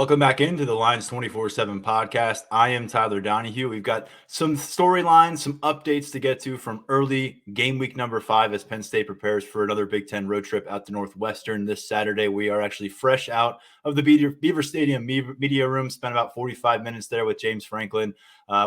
Welcome back into the Lions247 Podcast. I am Tyler Donahue. We've got some storylines, some updates to get to from early game week number 5 as Penn State prepares for another Big Ten road trip out to Northwestern this Saturday. We are actually fresh out of the Beaver Stadium media room. Spent about 45 minutes there with James Franklin.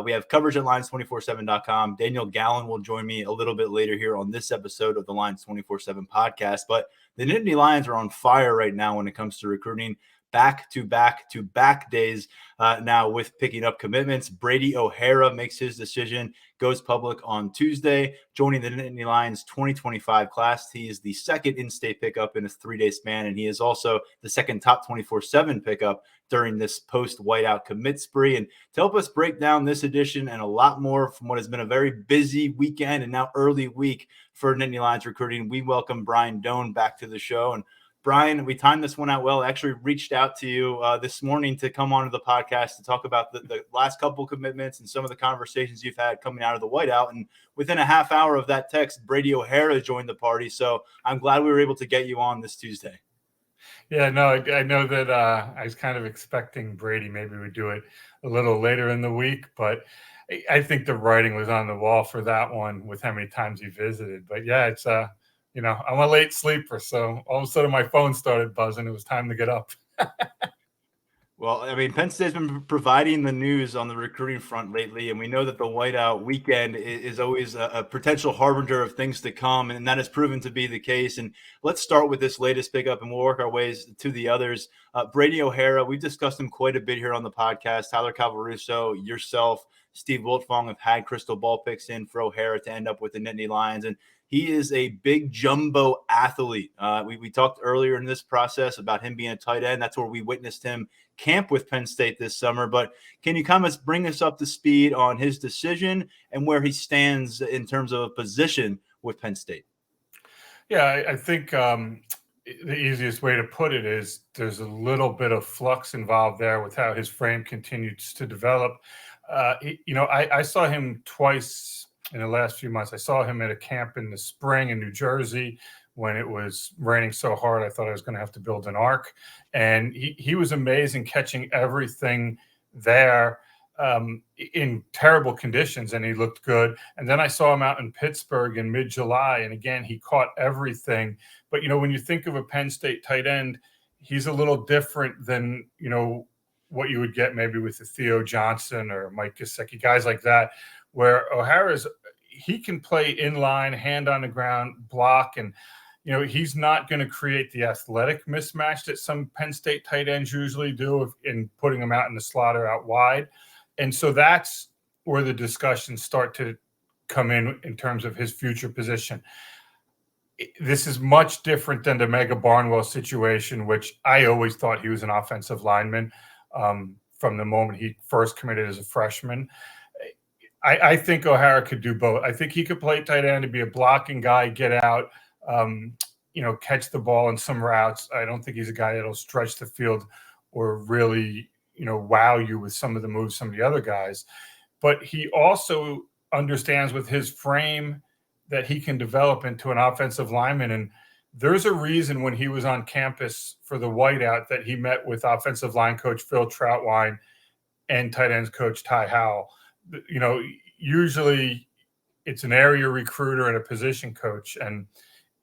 We have coverage at Lions247.com. Daniel Gallen will join me a little bit later here on this episode of the Lions247 Podcast. But the Nittany Lions are on fire right now when it comes to recruiting. Back-to-back days now with picking up commitments. Brady O'Hara makes his decision, goes public on Tuesday, joining the Nittany Lions 2025 class. He is the second in-state pickup in a 3-day span, and he is also the second top 24/7 pickup during this post-whiteout commit spree. And to help us break down this edition and a lot more from what has been a very busy weekend and now early week for Nittany Lions recruiting, we welcome Brian Dohn back to the show. And Brian, we timed this one out well. I actually reached out to you this morning to come onto the podcast to talk about the last couple commitments and some of the conversations you've had coming out of the whiteout. And within a half hour of that text, Brady O'Hara joined the party. So I'm glad we were able to get you on this Tuesday. Yeah, no, I know that I was kind of expecting Brady. Maybe we'd do it a little later in the week, but I think the writing was on the wall for that one with how many times he visited. But yeah, it's I'm a late sleeper, so all of a sudden my phone started buzzing. It was time to get up. Well, I mean, Penn State's been providing the news on the recruiting front lately, and we know that the whiteout weekend is always a potential harbinger of things to come, and that has proven to be the case. And let's start with this latest pickup, and we'll work our ways to the others. Brady O'Hara, we've discussed him quite a bit here on the podcast. Tyler Calvaruso, yourself, Steve Wiltfong have had crystal ball picks in for O'Hara to end up with the Nittany Lions, and he is a big jumbo athlete. We talked earlier in this process about him being a tight end. That's where we witnessed him camp with Penn State this summer. But can you kind of bring us up to speed on his decision and where he stands in terms of a position with Penn State? Yeah, I think the easiest way to put it is there's a little bit of flux involved there with how his frame continues to develop. I saw him twice in the last few months. I saw him at a camp in the spring in New Jersey when it was raining so hard I thought I was going to have to build an ark. And he was amazing, catching everything there in terrible conditions, and he looked good. And then I saw him out in Pittsburgh in mid-July, and again, he caught everything. But, when you think of a Penn State tight end, he's a little different than, what you would get maybe with a Theo Johnson or Mike Gesicki, guys like that, where he can play in line, hand on the ground, block, and he's not going to create the athletic mismatch that some Penn State tight ends usually do in putting them out in the slot or out wide. And so that's where the discussions start to come in terms of his future position. This is much different than the Mega Barnwell situation, which I always thought he was an offensive lineman from the moment he first committed as a freshman. I think O'Hara could do both. I think he could play tight end to be a blocking guy, get out, catch the ball in some routes. I don't think he's a guy that'll stretch the field or really, wow you with some of the moves some of the other guys. But he also understands with his frame that he can develop into an offensive lineman. And there's a reason when he was on campus for the whiteout that he met with offensive line coach Phil Troutwine and tight ends coach Ty Howell. Usually it's an area recruiter and a position coach. And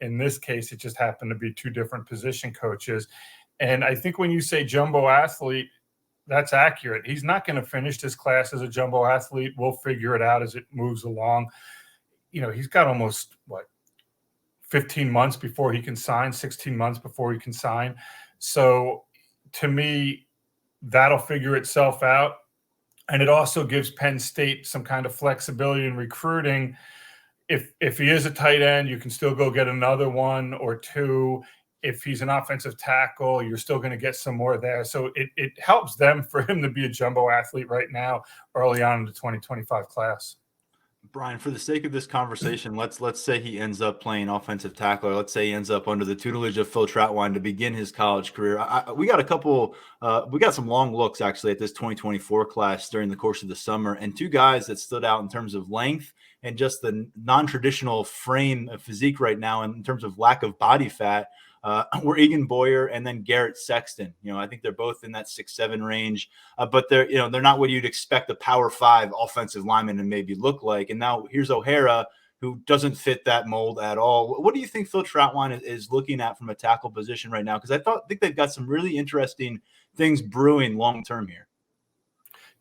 in this case, it just happened to be two different position coaches. And I think when you say jumbo athlete, that's accurate. He's not going to finish this class as a jumbo athlete. We'll figure it out as it moves along. He's got almost 15 months before he can sign, 16 months before he can sign. So to me, that'll figure itself out. And it also gives Penn State some kind of flexibility in recruiting. If he is a tight end, you can still go get another one or two. If he's an offensive tackle, you're still going to get some more there. So it helps them for him to be a jumbo athlete right now, early on in the 2025 class. Brian, for the sake of this conversation, let's say he ends up playing offensive tackle, or let's say he ends up under the tutelage of Phil Troutwine to begin his college career. We got some long looks actually at this 2024 class during the course of the summer, and two guys that stood out in terms of length and just the non-traditional frame of physique right now in terms of lack of body fat were Egan Boyer and then Garrett Sexton. I think they're both in that 6'7" range, but they're not what you'd expect a Power 5 offensive lineman to maybe look like. And now here's O'Hara, who doesn't fit that mold at all. What do you think Phil Trautwein is looking at from a tackle position right now? Because I think they've got some really interesting things brewing long term here.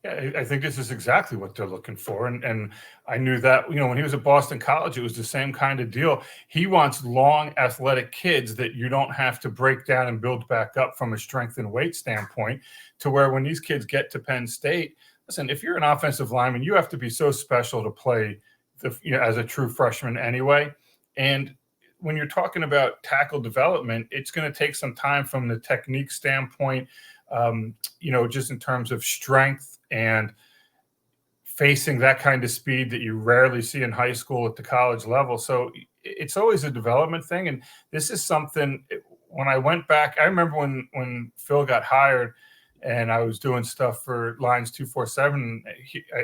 Yeah, I think this is exactly what they're looking for. And I knew that, when he was at Boston College, it was the same kind of deal. He wants long, athletic kids that you don't have to break down and build back up from a strength and weight standpoint, to where when these kids get to Penn State, listen, if you're an offensive lineman, you have to be so special to play as a true freshman anyway. And when you're talking about tackle development, it's going to take some time from the technique standpoint, just in terms of strength and facing that kind of speed that you rarely see in high school at the college level. So it's always a development thing. And this is something, when I went back, I remember when Phil got hired and I was doing stuff for Lions247.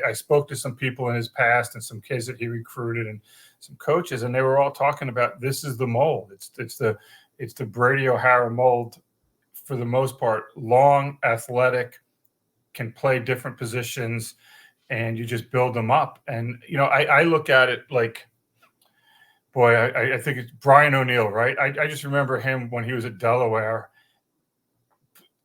I spoke to some people in his past and some kids that he recruited and some coaches, and they were all talking about, this is the mold. It's the Brady O'Hara mold for the most part. Long, athletic, can play different positions, and you just build them up. And I look at it like, boy, I think it's Brian O'Neill, right? I just remember him when he was at Delaware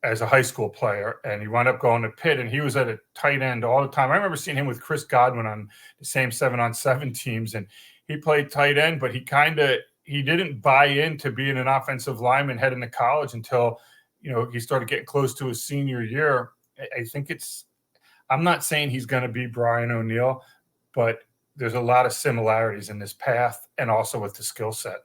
as a high school player, and he wound up going to Pitt, and he was at a tight end all the time. I remember seeing him with Chris Godwin on the same 7-on-7 teams, and he played tight end, but he didn't buy into being an offensive lineman heading to college until, he started getting close to his senior year. I think I'm not saying he's going to be Brian O'Neill, but there's a lot of similarities in this path and also with the skill set.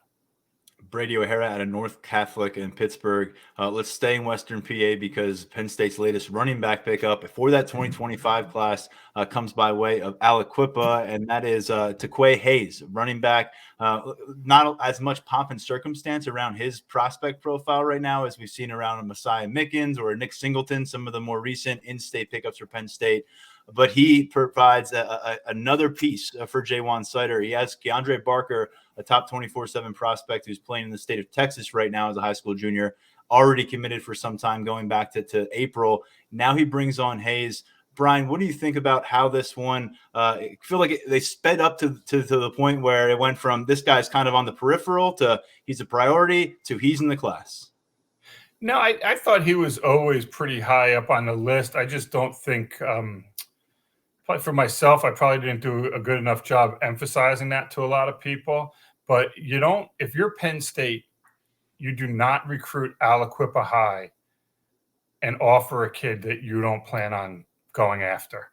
Brady O'Hara out of North Catholic in Pittsburgh. Let's stay in Western PA because Penn State's latest running back pickup for that 2025 class comes by way of Aliquippa, and that is Taquay Hayes, running back. Not as much pomp and circumstance around his prospect profile right now as we've seen around a Messiah Mickens or a Nick Singleton, some of the more recent in-state pickups for Penn State. But he provides another piece for Jaywan Sider. He has Keandre Barker, a top 24/7 prospect who's playing in the state of Texas right now as a high school junior, already committed for some time going back to April. Now he brings on Hayes. Brian, what do you think about how this one I feel like they sped up to the point where it went from this guy's kind of on the peripheral to he's a priority to he's in the class? No, I thought he was always pretty high up on the list. I just don't think for myself, I probably didn't do a good enough job emphasizing that to a lot of people. But if you're Penn State, you do not recruit Aliquippa high and offer a kid that you don't plan on going after.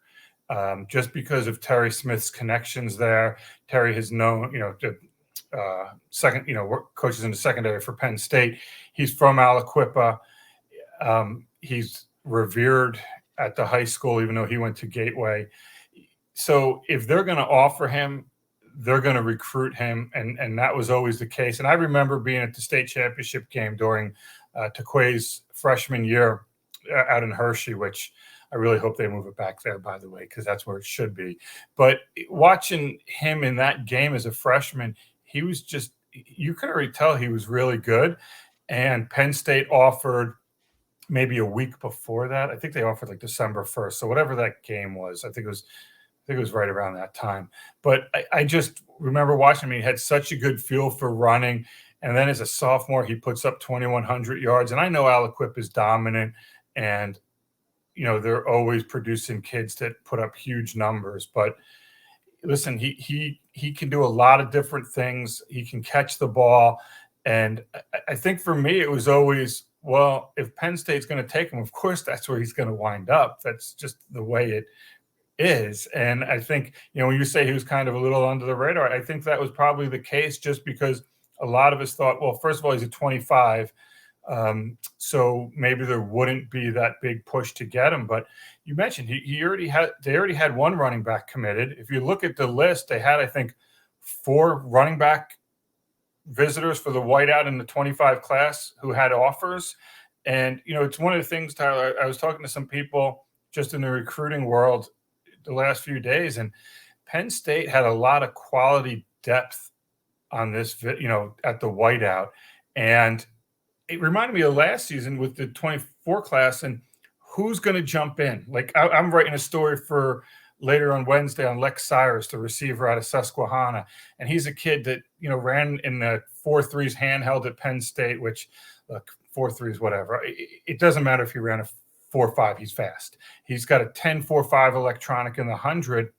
Just because of Terry Smith's connections there. Terry has known, coaches in the secondary for Penn State. He's from Aliquippa. He's revered at the high school, even though he went to Gateway. So if they're going to offer him, they're going to recruit him. And that was always the case. And I remember being at the state championship game during Taquay's freshman year out in Hershey, which I really hope they move it back there, by the way, because that's where it should be. But watching him in that game as a freshman, he was just, you could already tell he was really good. And Penn State offered maybe a week before that. I think they offered like December 1st. So whatever that game was, I think it was right around that time. But I just remember watching him. He had such a good feel for running. And then as a sophomore, he puts up 2,100 yards. And I know Aliquippa is dominant, and they're always producing kids that put up huge numbers. But listen, he can do a lot of different things. He can catch the ball. And I think for me, it was always, well, if Penn State's going to take him, of course, that's where he's going to wind up. That's just the way it is. And I think, when you say he was kind of a little under the radar, I think that was probably the case just because a lot of us thought, well, first of all, he's at 25. So maybe there wouldn't be that big push to get him. But you mentioned they already had one running back committed. If you look at the list, they had, I think, 4 running back visitors for the whiteout in the 25 class who had offers. And, it's one of the things, Tyler, I was talking to some people just in the recruiting world the last few days, and Penn State had a lot of quality depth on this, at the whiteout. And it reminded me of last season with the 24 class and who's going to jump in. Like I'm writing a story for later on Wednesday on Lex Cyrus, the receiver out of Susquehanna. And he's a kid that, ran in the 4.3s handheld at Penn State, which look, 4.3s, whatever. It doesn't matter if he ran a 4.5, he's fast. He's got a 10.45 electronic in the 100.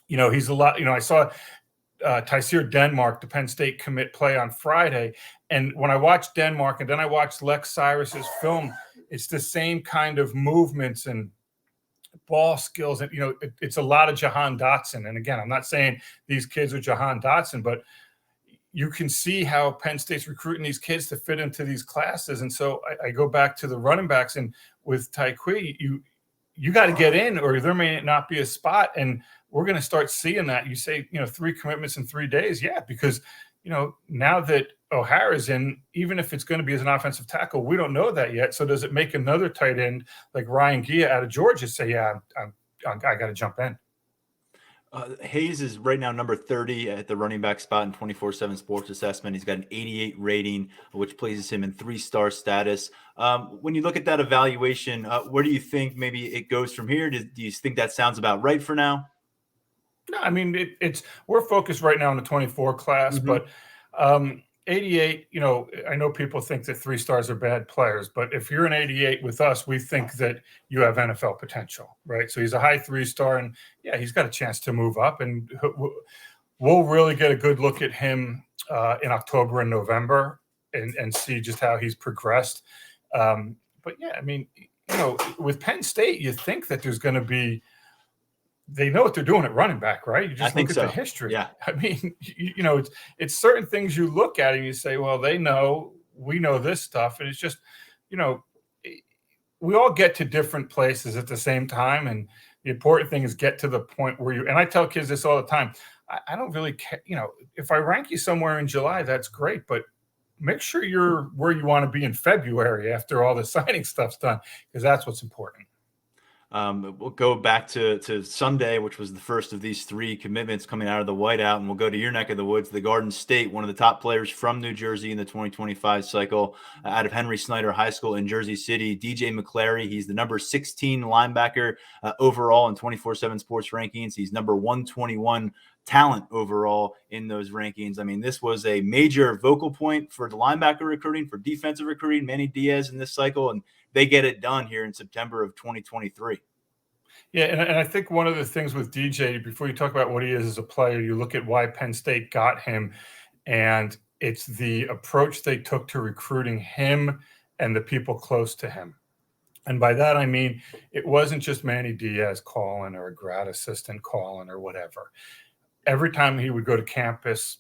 He's a lot, I saw Tyseer Denmark, the Penn State commit, play on Friday. And when I watched Denmark and then I watched Lex Cyrus's film, it's the same kind of movements and ball skills. And, it's a lot of Jahan Dotson. And again, I'm not saying these kids are Jahan Dotson, but you can see how Penn State's recruiting these kids to fit into these classes. And so I go back to the running backs, and with Tyquee, you got to get in or there may not be a spot. And we're going to start seeing that. You say, 3 commitments in 3 days. Yeah, because, now that O'Hara's in, even if it's going to be as an offensive tackle, we don't know that yet. So does it make another tight end like Ryan Gia out of Georgia say, yeah, I got to jump in? Hayes is right now number 30 at the running back spot in 24/7 Sports Assessment. He's got an 88 rating, which places him in 3-star status. When you look at that evaluation, where do you think maybe it goes from here? Do you think that sounds about right for now? No, I mean, we're focused right now on the 24 class, but 88, I know people think that 3 stars are bad players, but if you're an 88 with us, we think that you have NFL potential, right? So he's a high 3-star, and yeah, he's got a chance to move up, and we'll really get a good look at him in October and November and see just how he's progressed. But yeah, I mean, with Penn State, you think that there's going to be, they know what they're doing at running back, right? You just look at the history. Yeah. I mean, it's certain things you look at and you say, well, they know, we know this stuff. And it's just, we all get to different places at the same time. And the important thing is get to the point where and I tell kids this all the time. I don't really care. If I rank you somewhere in July, that's great. But make sure you're where you want to be in February after all the signing stuff's done, because that's what's important. We'll go back to Sunday, which was the first of these 3 commitments coming out of the whiteout, and we'll go to your neck of the woods, the Garden State, one of the top players from New Jersey in the 2025 cycle, out of Henry Snyder High School in Jersey City, DJ McClary. He's the number 16 linebacker overall in 24/7 Sports rankings. He's number 121 talent overall in those rankings. I mean, this was a major vocal point for the linebacker recruiting, for defensive recruiting, Manny Diaz in this cycle, and they get it done here in September of 2023. Yeah, and I think one of the things with DJ, before you talk about what he is as a player, you look at why Penn State got him, and it's the approach they took to recruiting him and the people close to him. And by that, I mean, it wasn't just Manny Diaz calling or a grad assistant calling or whatever. Every time he would go to campus,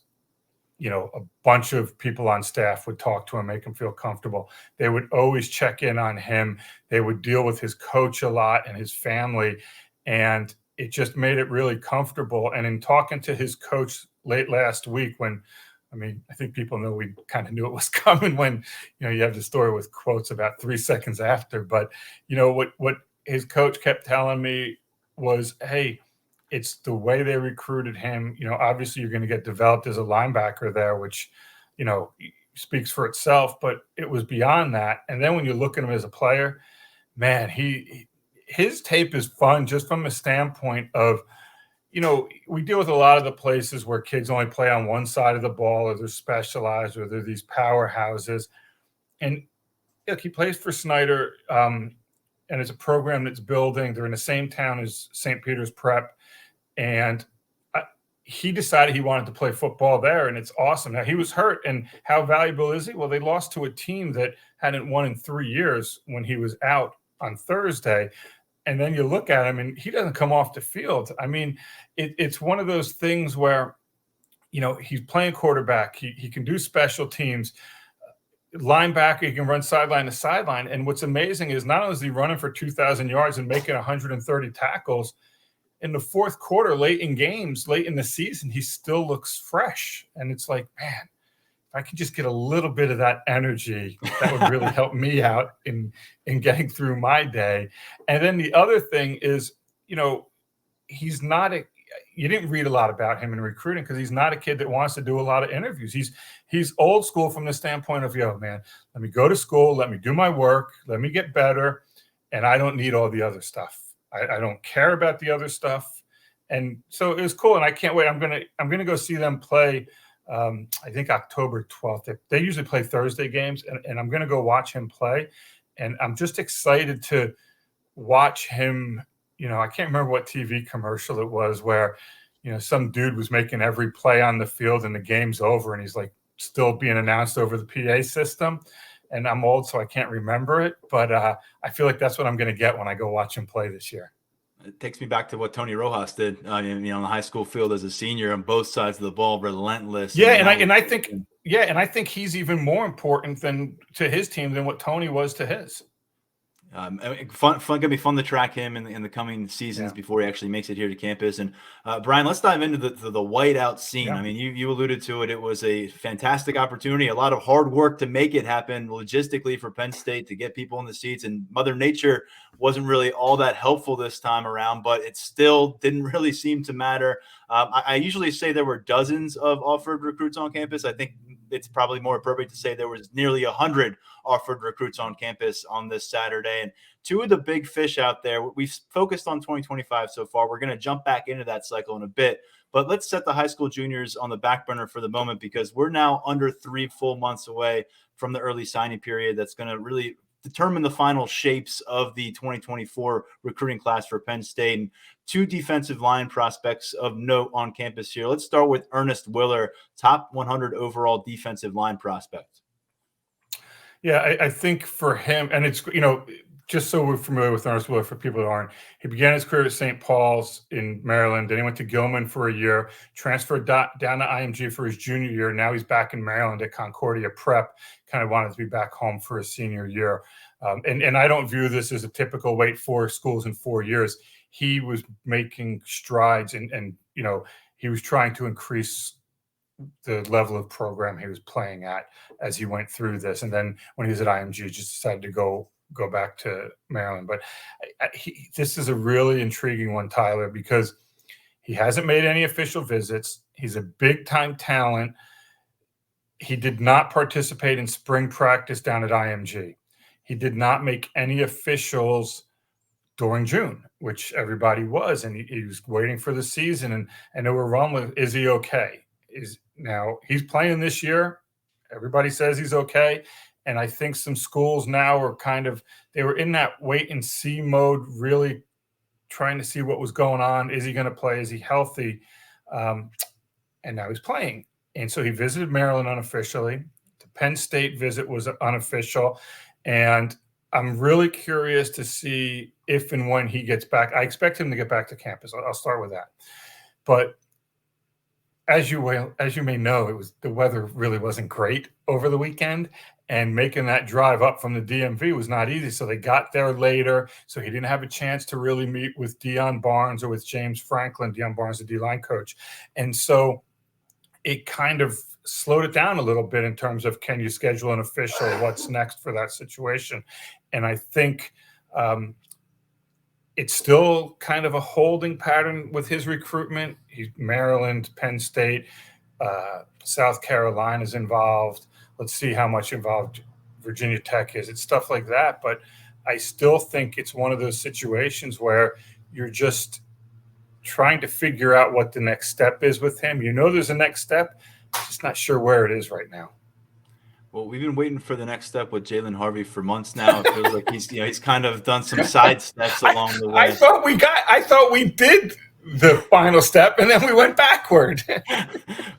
a bunch of people on staff would talk to him, make him feel comfortable. They would always check in on him. They would deal with his coach a lot and his family. And it just made it really comfortable. And in talking to his coach late last week, I think people know we kind of knew it was coming when, you have the story with quotes about 3 seconds after. But, what his coach kept telling me was, hey, it's the way they recruited him. Obviously you're going to get developed as a linebacker there, which, speaks for itself, but it was beyond that. And then when you look at him as a player, man, his tape is fun just from a standpoint of, we deal with a lot of the places where kids only play on one side of the ball, or they're specialized, or they're these powerhouses. And look, he plays for Snyder, and it's a program that's building. They're in the same town as St. Peter's Prep. And he decided he wanted to play football there, and it's awesome. Now, he was hurt, and how valuable is he? Well, they lost to a team that hadn't won in 3 years when he was out on Thursday. And then you look at him, and he doesn't come off the field. I mean, it's one of those things where, he's playing quarterback. He can do special teams. Linebacker, he can run sideline to sideline. And what's amazing is not only is he running for 2,000 yards and making 130 tackles, in the fourth quarter, late in the season, he still looks fresh. And it's like, man, if I could just get a little bit of that energy, that would really help me out in getting through my day. And then the other thing is, he's not you didn't read a lot about him in recruiting because he's not a kid that wants to do a lot of interviews. He's old school from the standpoint of, yo, man, let me go to school, let me do my work, let me get better, and I don't need all the other stuff. I don't care about the other stuff. And so it was cool, and I can't wait. I'm gonna go see them play. I think October 12th. They usually play Thursday games, and I'm gonna go watch him play. And I'm just excited to watch him. I can't remember what TV commercial it was where, some dude was making every play on the field and the game's over and he's like still being announced over the PA system. And I'm old, so I can't remember it. But I feel like that's what I'm going to get when I go watch him play this year. It takes me back to what Tony Rojas did, on the high school field as a senior on both sides of the ball, relentless. Yeah, and I think he's even more important to his team than what Tony was to his. Gonna be fun to track him in the coming seasons before he actually makes it here to campus. And Brian, let's dive into the whiteout scene. Yeah. I mean, you alluded to it. It was a fantastic opportunity, a lot of hard work to make it happen logistically for Penn State to get people in the seats. And Mother Nature wasn't really all that helpful this time around, but it still didn't really seem to matter. I usually say there were dozens of offered recruits on campus. I think it's probably more appropriate to say there was nearly 100 offered recruits on campus on this Saturday. And two of the big fish out there, we've focused on 2025 so far. We're going to jump back into that cycle in a bit, but let's set the high school juniors on the back burner for the moment, because we're now under 3 full months away from the early signing period. That's going to really determine the final shapes of the 2024 recruiting class for Penn State. And two defensive line prospects of note on campus here. Let's start with Ernest Willer, top 100 overall defensive line prospect. Yeah, I think for him, and it's, just so we're familiar with Ernest Willer for people who aren't, he began his career at St. Paul's in Maryland. Then he went to Gilman for a year, transferred down to IMG for his junior year. Now he's back in Maryland at Concordia Prep, kind of wanted to be back home for his senior year. And I don't view this as a typical wait for schools in 4 years. He was making strides and he was trying to increase the level of program he was playing at as he went through this. And then when he was at IMG, just decided to go back to Maryland. But this is a really intriguing one, Tyler, because he hasn't made any official visits. He's a big-time talent. He did not participate in spring practice down at IMG. He did not make any officials during June, which everybody was, and he was waiting for the season. And they were wrong with, is he okay? Now he's playing this year. Everybody says he's okay. And I think some schools now are they were in that wait and see mode, really trying to see what was going on. Is he going to play? Is he healthy? And now he's playing. And so he visited Maryland unofficially. The Penn State visit was unofficial. And I'm really curious to see if and when he gets back. I expect him to get back to campus. I'll start with that. But as you may know, the weather really wasn't great over the weekend, and making that drive up from the DMV was not easy. So they got there later. So he didn't have a chance to really meet with Deion Barnes or with James Franklin. Deion Barnes, the D-line coach. And so it kind of slowed it down a little bit in terms of, can you schedule an official? What's next for that situation? And I think it's still kind of a holding pattern with his recruitment. He's Maryland, Penn State, South Carolina is involved. Let's see how much involved Virginia Tech is. It's stuff like that. But I still think it's one of those situations where you're just trying to figure out what the next step is with him. There's a next step, just not sure where it is right now. Well, we've been waiting for the next step with Jalen Harvey for months now. It feels like he's kind of done some side steps along the way. I thought we did the final step, and then we went backward.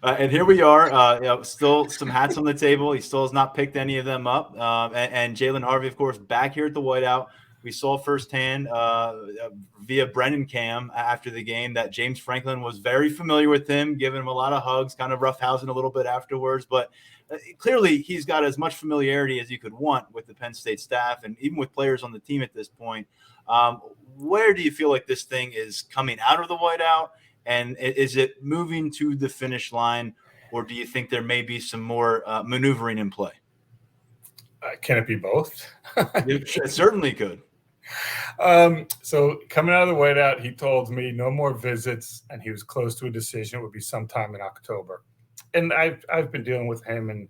And here we are, still some hats on the table. He still has not picked any of them up. And Jalen Harvey, of course, back here at the whiteout. We saw firsthand via Brendan Cam after the game that James Franklin was very familiar with him, giving him a lot of hugs, kind of roughhousing a little bit afterwards. But clearly he's got as much familiarity as you could want with the Penn State staff and even with players on the team at this point. Where do you feel like this thing is coming out of the whiteout? And is it moving to the finish line, or do you think there may be some more maneuvering in play? Can it be both? It certainly could. So coming out of the whiteout, he told me no more visits, and he was close to a decision. It would be sometime in October. And I've been dealing with him and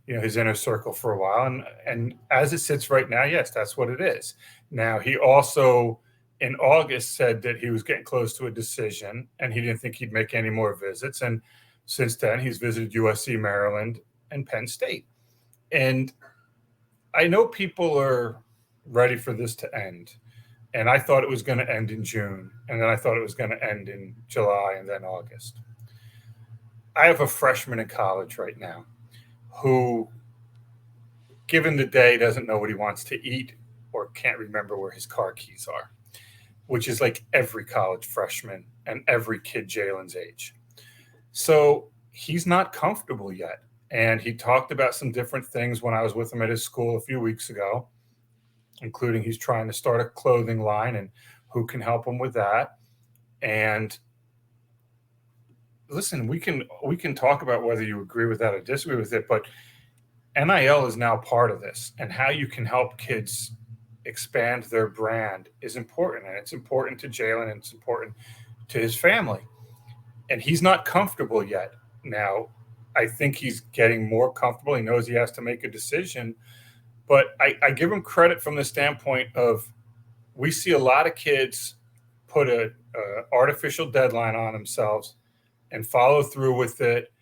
his inner circle for a while, and as it sits right now, yes, that's what it is. Now he also in August said that he was getting close to a decision, and he didn't think he'd make any more visits. And since then, he's visited USC, Maryland, and Penn State. And I know people are ready for this to end. And I thought it was going to end in June. And then I thought it was going to end in July and then August. I have a freshman in college right now who, given the day, doesn't know what he wants to eat or can't remember where his car keys are, which is like every college freshman and every kid Jalen's age. So he's not comfortable yet. And he talked about some different things when I was with him at his school a few weeks ago, including he's trying to start a clothing line and who can help him with that. And listen, we can talk about whether you agree with that or disagree with it, but NIL is now part of this, and how you can help kids expand their brand is important. And it's important to Jalen, and it's important to his family. And he's not comfortable yet. Now, I think he's getting more comfortable. He knows he has to make a decision. But I give him credit from the standpoint of, we see a lot of kids put a artificial deadline on themselves and follow through with it.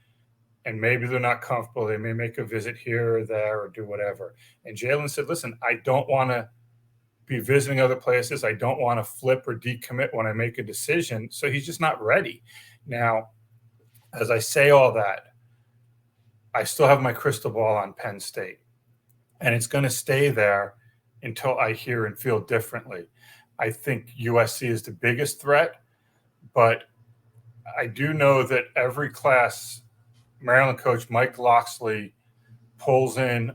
And maybe they're not comfortable. They may make a visit here or there or do whatever. And Jalen said, listen, I don't want to be visiting other places. I don't want to flip or decommit when I make a decision. So he's just not ready. Now, as I say all that, I still have my crystal ball on Penn State. And it's going to stay there until I hear and feel differently. I think USC is the biggest threat, but I do know that every class, Maryland coach Mike Loxley pulls in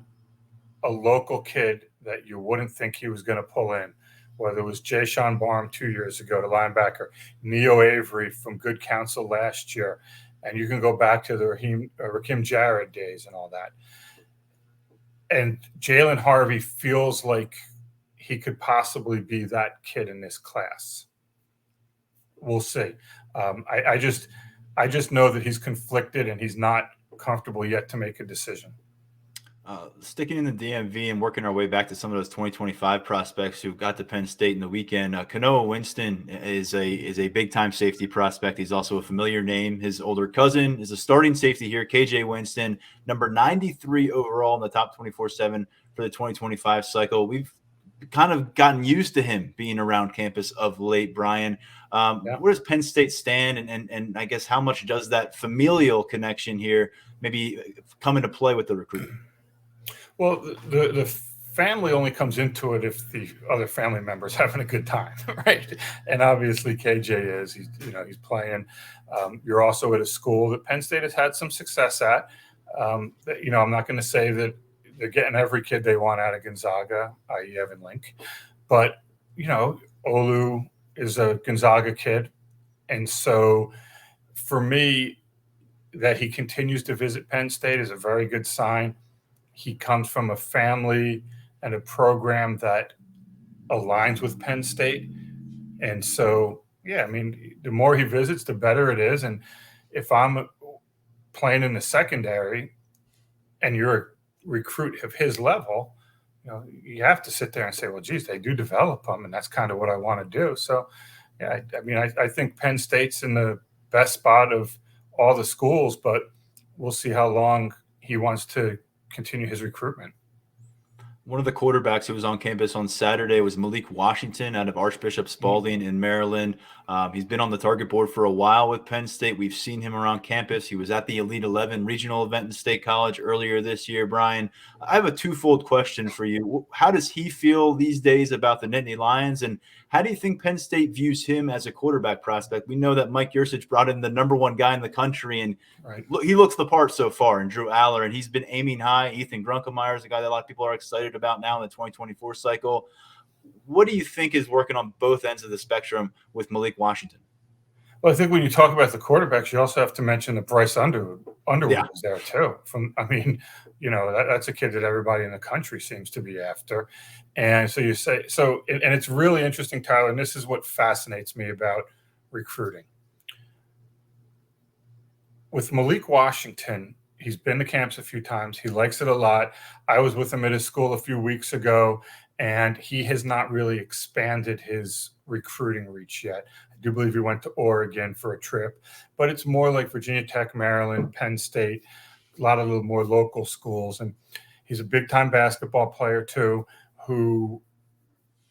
a local kid that you wouldn't think he was going to pull in, whether it was Jay Sean Barham 2 years ago, the linebacker, Neo Avery from Good Counsel last year, and you can go back to the Raheem Jarrett days and all that. And Jalen Harvey feels like he could possibly be that kid in this class. We'll see. I just know that he's conflicted and he's not comfortable yet to make a decision. Sticking in the DMV and working our way back to some of those 2025 prospects who got to Penn State in the weekend. Kanoa Winston is a big-time safety prospect. He's also a familiar name. His older cousin is a starting safety here, KJ Winston, number 93 overall in the top 24/7 for the 2025 cycle. We've kind of gotten used to him being around campus of late, Brian. Where does Penn State stand? And I guess how much does that familial connection here maybe come into play with the recruiting? Well, the family only comes into it if the other family members having a good time, right? And obviously KJ is. He's playing. You're also at a school that Penn State has had some success at. I'm not going to say that they're getting every kid they want out of Gonzaga, i.e. Evan Link, but Olu is a Gonzaga kid, and so for me, that he continues to visit Penn State is a very good sign. He comes from a family and a program that aligns with Penn State. And so, the more he visits, the better it is. And if I'm playing in the secondary and you're a recruit of his level, you have to sit there and say, well, geez, they do develop them. And that's kind of what I want to do. So, I think Penn State's in the best spot of all the schools, but we'll see how long he wants to continue his recruitment. One of the quarterbacks who was on campus on Saturday was Malik Washington out of Archbishop Spalding in Maryland. He's been on the target board for a while with Penn State. We've seen him around campus. He was at the Elite 11 regional event in State College earlier this year. Brian, I have a twofold question for you. How does he feel these days about the Nittany Lions, and how do you think Penn State views him as a quarterback prospect? We know that Mike Yursich brought in the number one guy in the country, and he looks the part so far, and Drew Aller, and he's been aiming high. Ethan Grunkemeyer is a guy that a lot of people are excited about now in the 2024 cycle. What do you think is working on both ends of the spectrum with Malik Washington? Well, I think when you talk about the quarterbacks, you also have to mention that Bryce Underwood was there too. That's a kid that everybody in the country seems to be after. And so you say, and it's really interesting, Tyler, and this is what fascinates me about recruiting. With Malik Washington, he's been to camps a few times. He likes it a lot. I was with him at his school a few weeks ago, and he has not really expanded his recruiting reach yet. I do believe he went to Oregon for a trip, but it's more like Virginia Tech, Maryland, Penn State, a lot of little more local schools. And he's a big-time basketball player too, who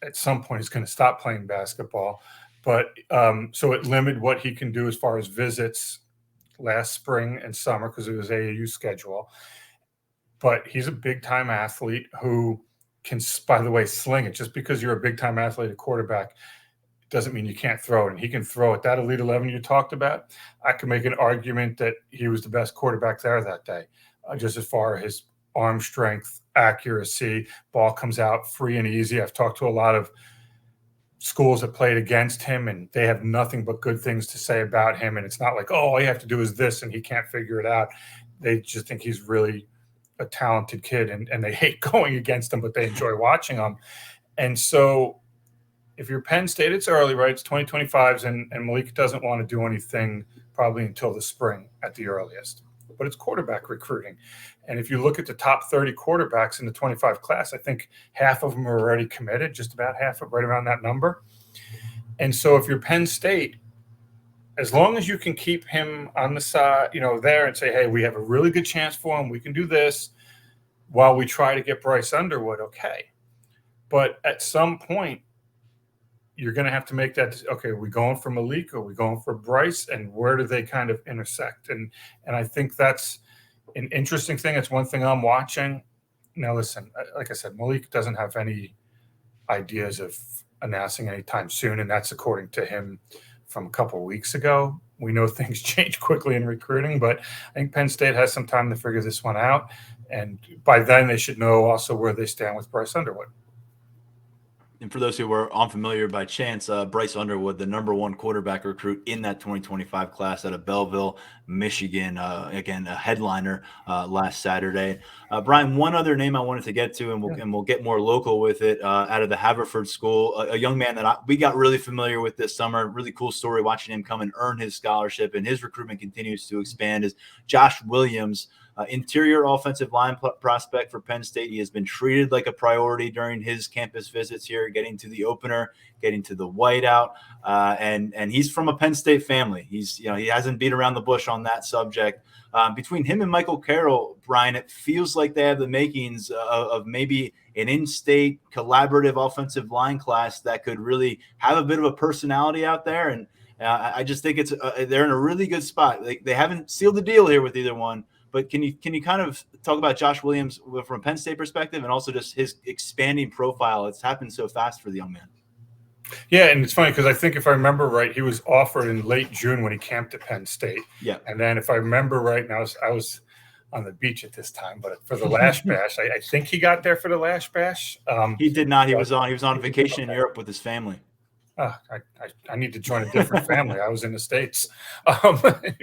at some point is going to stop playing basketball. But so it limited what he can do as far as visits last spring and summer because of his AAU schedule. But he's a big-time athlete who can, by the way, sling it. Just because you're a big-time athlete at quarterback doesn't mean you can't throw it. And he can throw it. That Elite 11 you talked about, I can make an argument that he was the best quarterback there that day, just as far as his arm strength, accuracy, ball comes out free and easy. I've talked to a lot of schools that played against him, and they have nothing but good things to say about him. And it's not like, oh, all you have to do is this, and he can't figure it out. They just think he's really a talented kid, and they hate going against him, but they enjoy watching him. And so if you're Penn State, it's early, right? It's 2025s, and Malik doesn't want to do anything probably until the spring at the earliest. But it's quarterback recruiting. And if you look at the top 30 quarterbacks in the 25 class, I think half of them are already committed, just about half, right around that number. And so if you're Penn State, as long as you can keep him on the side, there and say, hey, we have a really good chance for him, we can do this while we try to get Bryce Underwood, okay. But at some point, you're going to have to make that, okay, are we going for Malik? Are we going for Bryce? And where do they kind of intersect? And I think that's an interesting thing. It's one thing I'm watching. Now, listen, like I said, Malik doesn't have any ideas of announcing anytime soon, and that's according to him from a couple of weeks ago. We know things change quickly in recruiting, but I think Penn State has some time to figure this one out. And by then, they should know also where they stand with Bryce Underwood. And for those who were unfamiliar by chance, Bryce Underwood, the #1 quarterback recruit in that 2025 class out of Belleville, Michigan, again, a headliner last Saturday. Brian, one other name I wanted to get to, and we'll get more local with it, out of the Haverford School, a young man that we got really familiar with this summer. Really cool story watching him come and earn his scholarship, and his recruitment continues to expand, is Josh Williams. Interior offensive line prospect for Penn State. He has been treated like a priority during his campus visits here, getting to the opener, getting to the whiteout, and he's from a Penn State family. He hasn't beat around the bush on that subject. Between him and Michael Carroll, Brian, it feels like they have the makings of maybe an in-state collaborative offensive line class that could really have a bit of a personality out there. And I just think they're in a really good spot. They haven't sealed the deal here with either one. But can you kind of talk about Josh Williams from a Penn State perspective, and also just his expanding profile? It's happened so fast for the young man. Yeah, and it's funny because I think if I remember right, he was offered in late June when he camped at Penn State. Yeah, and then if I remember right, and I was on the beach at this time, but for the Lash Bash, I think he got there for the Lash Bash. He did not. He was on vacation in Europe with his family. I need to join a different family. I was in the States,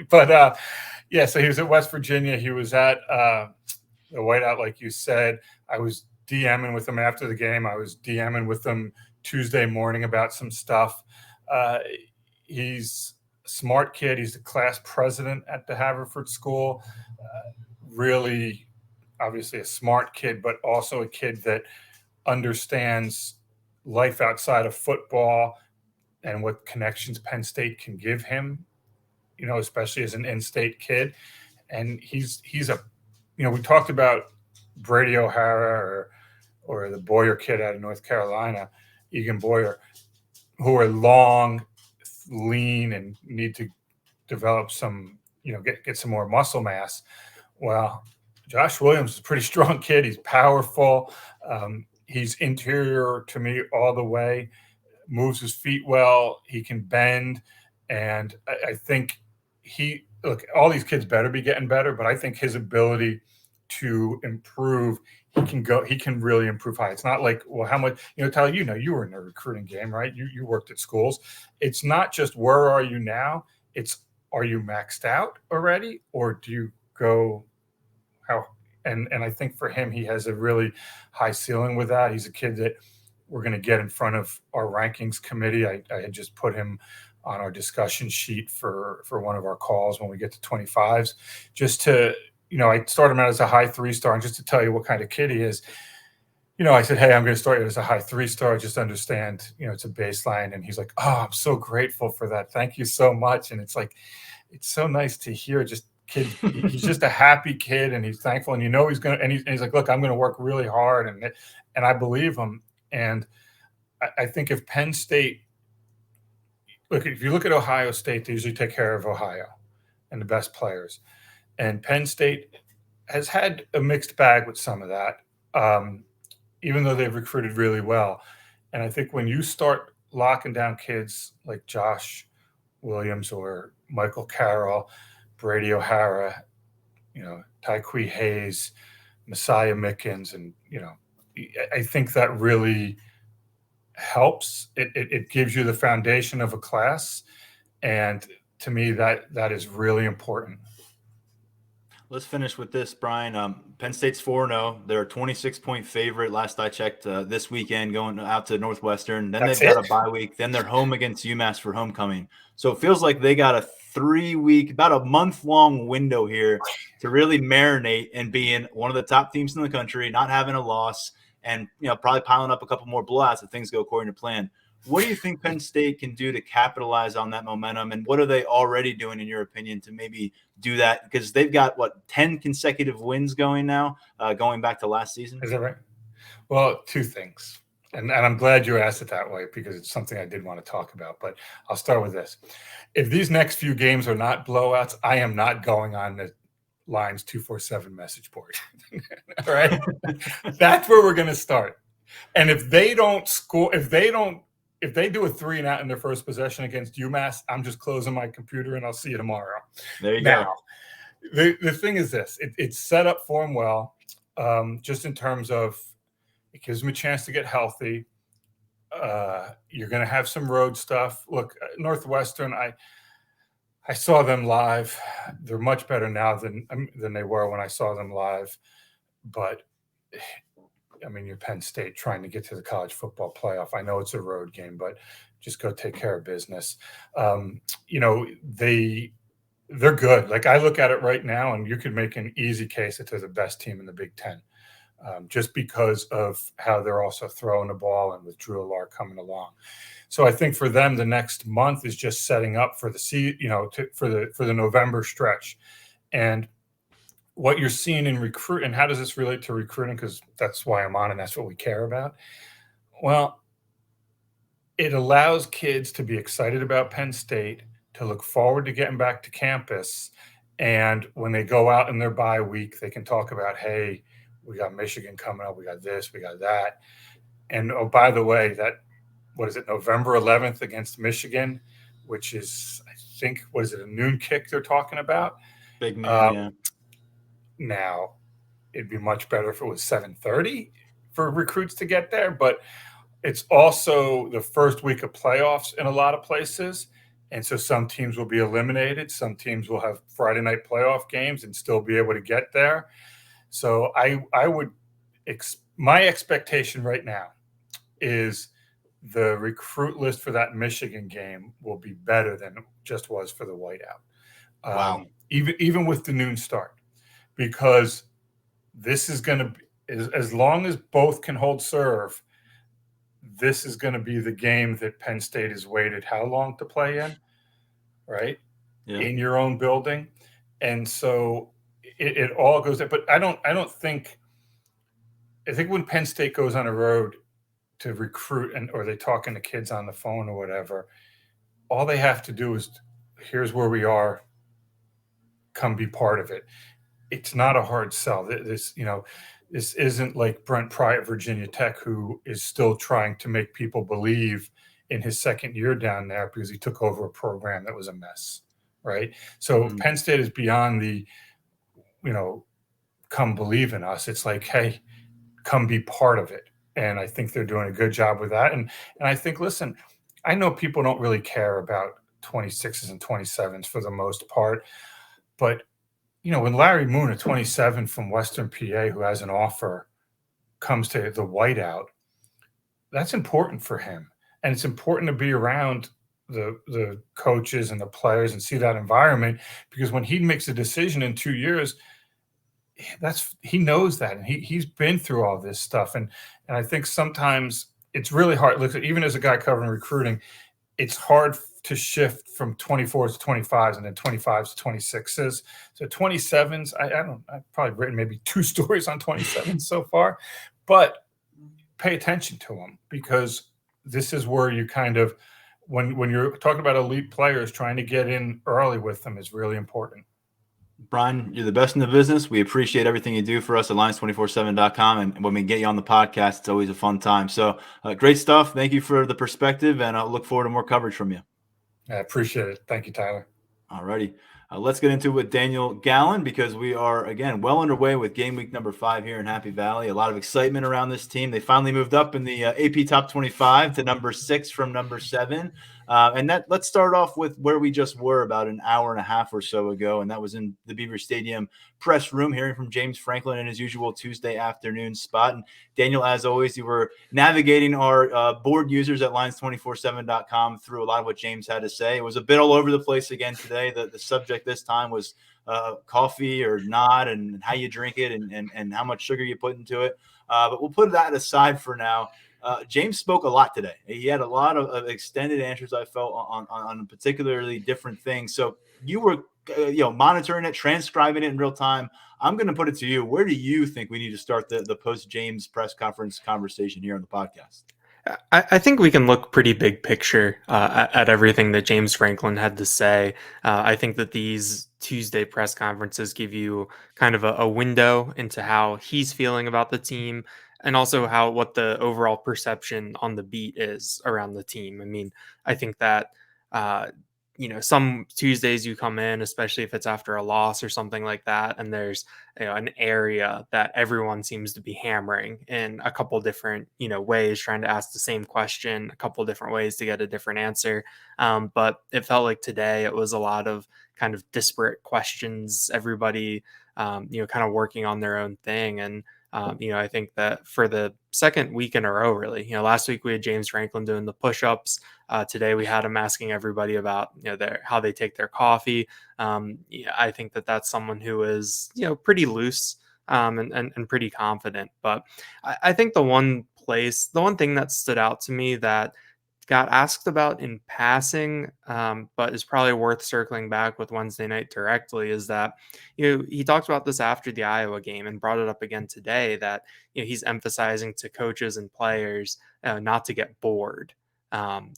but. Yeah, so he was at West Virginia. He was at the whiteout, like you said. I was DMing with him after the game. I was DMing with him Tuesday morning about some stuff. He's a smart kid. He's the class president at the Haverford School. Really, obviously a smart kid, but also a kid that understands life outside of football and what connections Penn State can give him. Especially as an in-state kid. And he's we talked about Brady O'Hara or the Boyer kid out of North Carolina, Egan Boyer, who are long, lean, and need to develop some, get some more muscle mass. Well, Josh Williams is a pretty strong kid. He's powerful. He's interior to me all the way, moves his feet well. He can bend. And I think all these kids better be getting better, but I think his ability to improve, he can really improve high. It's not like, well, how much, Tyler, you were in the recruiting game, right? You worked at schools. It's not just where are you now? It's, are you maxed out already, or do you go how? And I think for him, he has a really high ceiling with that. He's a kid that we're going to get in front of our rankings committee. I had just put him on our discussion sheet for one of our calls when we get to 25s, just to, I started him out as a high 3-star, and just to tell you what kind of kid he is. I said, hey, I'm going to start you as a high 3-star. Just understand, it's a baseline. And he's like, oh, I'm so grateful for that. Thank you so much. And it's like, it's so nice to hear just kid. He's just a happy kid, and he's thankful. And he's going to, and he's like, look, I'm going to work really hard. And I believe him. And I think if Penn State, if you look at Ohio State, they usually take care of Ohio and the best players. And Penn State has had a mixed bag with some of that, even though they've recruited really well. And I think when you start locking down kids like Josh Williams or Michael Carroll, Brady O'Hara, Tyquee Hayes, Messiah Mickens, and, I think that really helps. It gives you the foundation of a class. And to me, that is really important. Let's finish with this, Brian. Penn State's 4-0. They're a 26-point favorite last I checked this weekend, going out to Northwestern. Then they've got a bye week. Then they're home against UMass for homecoming. So it feels like they got a 3-week, about a month-long window here to really marinate and being one of the top teams in the country, not having a loss, and probably piling up a couple more blowouts if things go according to plan. What do you think Penn State can do to capitalize on that momentum, and what are they already doing, in your opinion, to maybe do that? Because they've got 10 consecutive wins going now, going back to last season. Is that right? Well, two things, and I'm glad you asked it that way, because it's something I did want to talk about. But I'll start with this: if these next few games are not blowouts, I am not going on the Lions247 message board. All right, that's where we're going to start. And if they don't score, if they do a 3-and-out in their first possession against UMass, I'm just closing my computer and I'll see you tomorrow. There you go. The thing is this: it's set up for them well, just in terms of it gives them a chance to get healthy. You're going to have some road stuff. Look, Northwestern, I saw them live. They're much better now than they were when I saw them live. But I mean, you're Penn State trying to get to the college football playoff. I know it's a road game, but just go take care of business. They're good. Like, I look at it right now, and you could make an easy case that they're the best team in the Big Ten, just because of how they're also throwing the ball, and with Drew Allar coming along. So I think for them, the next month is just setting up for the for the November stretch. And what you're seeing in recruit, and how does this relate to recruiting? Because that's why I'm on, and that's what we care about. Well, it allows kids to be excited about Penn State, to look forward to getting back to campus. And when they go out in their bye week, they can talk about, hey, we got Michigan coming up, we got this, we got that. And oh, by the way, November 11th against Michigan, which is, I think, a noon kick they're talking about? Big noon, yeah. Now, it'd be much better if it was 7:30 for recruits to get there, but it's also the first week of playoffs in a lot of places. And so some teams will be eliminated. Some teams will have Friday night playoff games and still be able to get there. So my expectation right now is the recruit list for that Michigan game will be better than it just was for the whiteout. Wow. Even with the noon start, because this is going to be, as long as both can hold serve, this is going to be the game that Penn State has waited how long to play in, right? Yeah. In your own building. And so it all goes there. But I think when Penn State goes on a road to recruit, or they talking to kids on the phone or whatever, all they have to do is, here's where we are, come be part of it. It's not a hard sell. This isn't like Brent Pry at Virginia Tech, who is still trying to make people believe in his second year down there because he took over a program that was a mess, right? So Penn State is beyond the, come believe in us. It's like, hey, come be part of it. And I think they're doing a good job with that. And I think, listen, I know people don't really care about 26s and 27s for the most part. But, when Larry Moon, a 27 from Western PA who has an offer, comes to the whiteout, that's important for him. And it's important to be around the coaches and the players and see that environment, because when he makes a decision in 2 years, he knows that, and he's been through all this stuff. And I think sometimes it's really hard. Look, even as a guy covering recruiting, it's hard to shift from 24s to 25s and then 25s to 26s. So 27s, I've probably written maybe 2 stories on 27s so far, but pay attention to them, because this is where you kind of, when you're talking about elite players, trying to get in early with them is really important. Brian, you're the best in the business. We appreciate everything you do for us at Lions247.com. And when we get you on the podcast, it's always a fun time. So great stuff. Thank you for the perspective, and I'll look forward to more coverage from you. I appreciate it. Thank you, Tyler. All righty. Let's get into it with Daniel Gallen, because we are, again, well underway with game week number 5 here in Happy Valley. A lot of excitement around this team. They finally moved up in the AP Top 25 to number 6 from number 7. Let's start off with where we just were about an hour and a half or so ago, and that was in the Beaver Stadium press room, hearing from James Franklin in his usual Tuesday afternoon spot. And Daniel, as always, you were navigating our board users at Lions247.com through a lot of what James had to say. It was a bit all over the place again today. The subject this time was coffee or not, and how you drink it, and how much sugar you put into it. But we'll put that aside for now. James spoke a lot today. He had a lot of extended answers, I felt, on particularly different things. So you were monitoring it, transcribing it in real time. I'm going to put it to you. Where do you think we need to start the post-James press conference conversation here on the podcast? I think we can look pretty big picture at everything that James Franklin had to say. I think that these Tuesday press conferences give you kind of a window into how he's feeling about the team, and also what the overall perception on the beat is around the team. I mean, I think that some Tuesdays you come in, especially if it's after a loss or something like that, and there's an area that everyone seems to be hammering in a couple different ways, trying to ask the same question a couple different ways to get a different answer. But it felt like today it was a lot of kind of disparate questions, everybody kind of working on their own thing. And I think that for the second week in a row, really, last week we had James Franklin doing the push-ups. Today we had him asking everybody about how they take their coffee. I think that that's someone who is pretty loose and pretty confident. But I think the one thing that stood out to me that got asked about in passing, but is probably worth circling back with Wednesday night directly, is that he talked about this after the Iowa game and brought it up again today, that he's emphasizing to coaches and players not to get bored,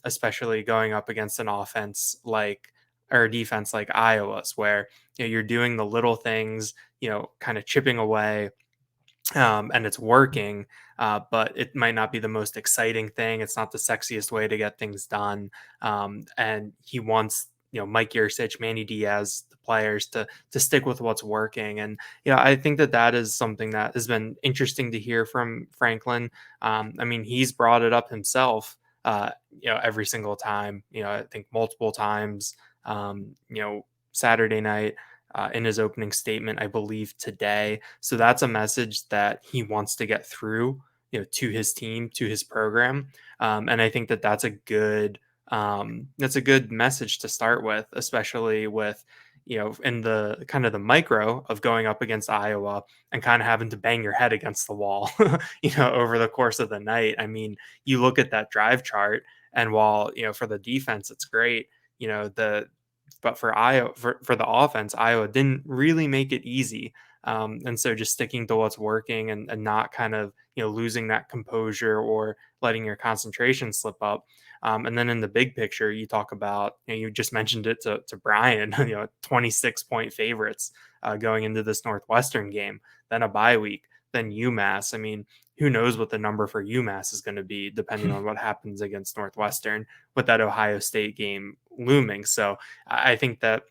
especially going up against an offense or a defense like Iowa's, where you're doing the little things, kind of chipping away. And it's working, but it might not be the most exciting thing. It's not the sexiest way to get things done. And he wants, Mike Yurcich, Manny Diaz, the players to stick with what's working. And, I think that is something that has been interesting to hear from Franklin. I mean, he's brought it up himself, every single time, I think multiple times, Saturday night, in his opening statement, I believe today. So that's a message that he wants to get through, to his team, to his program. And I think that that's a good message to start with, especially with, in the kind of the micro of going up against Iowa and kind of having to bang your head against the wall, over the course of the night. I mean, you look at that drive chart, and while, for the defense, it's great, but for Iowa, for the offense, Iowa didn't really make it easy. And so just sticking to what's working and not kind of, losing that composure or letting your concentration slip up. And then in the big picture, you talk about, you just mentioned it to Brian, 26-point favorites going into this Northwestern game, then a bye week, then UMass. I mean, who knows what the number for UMass is going to be, depending on what happens against Northwestern, with that Ohio State game looming. So I think that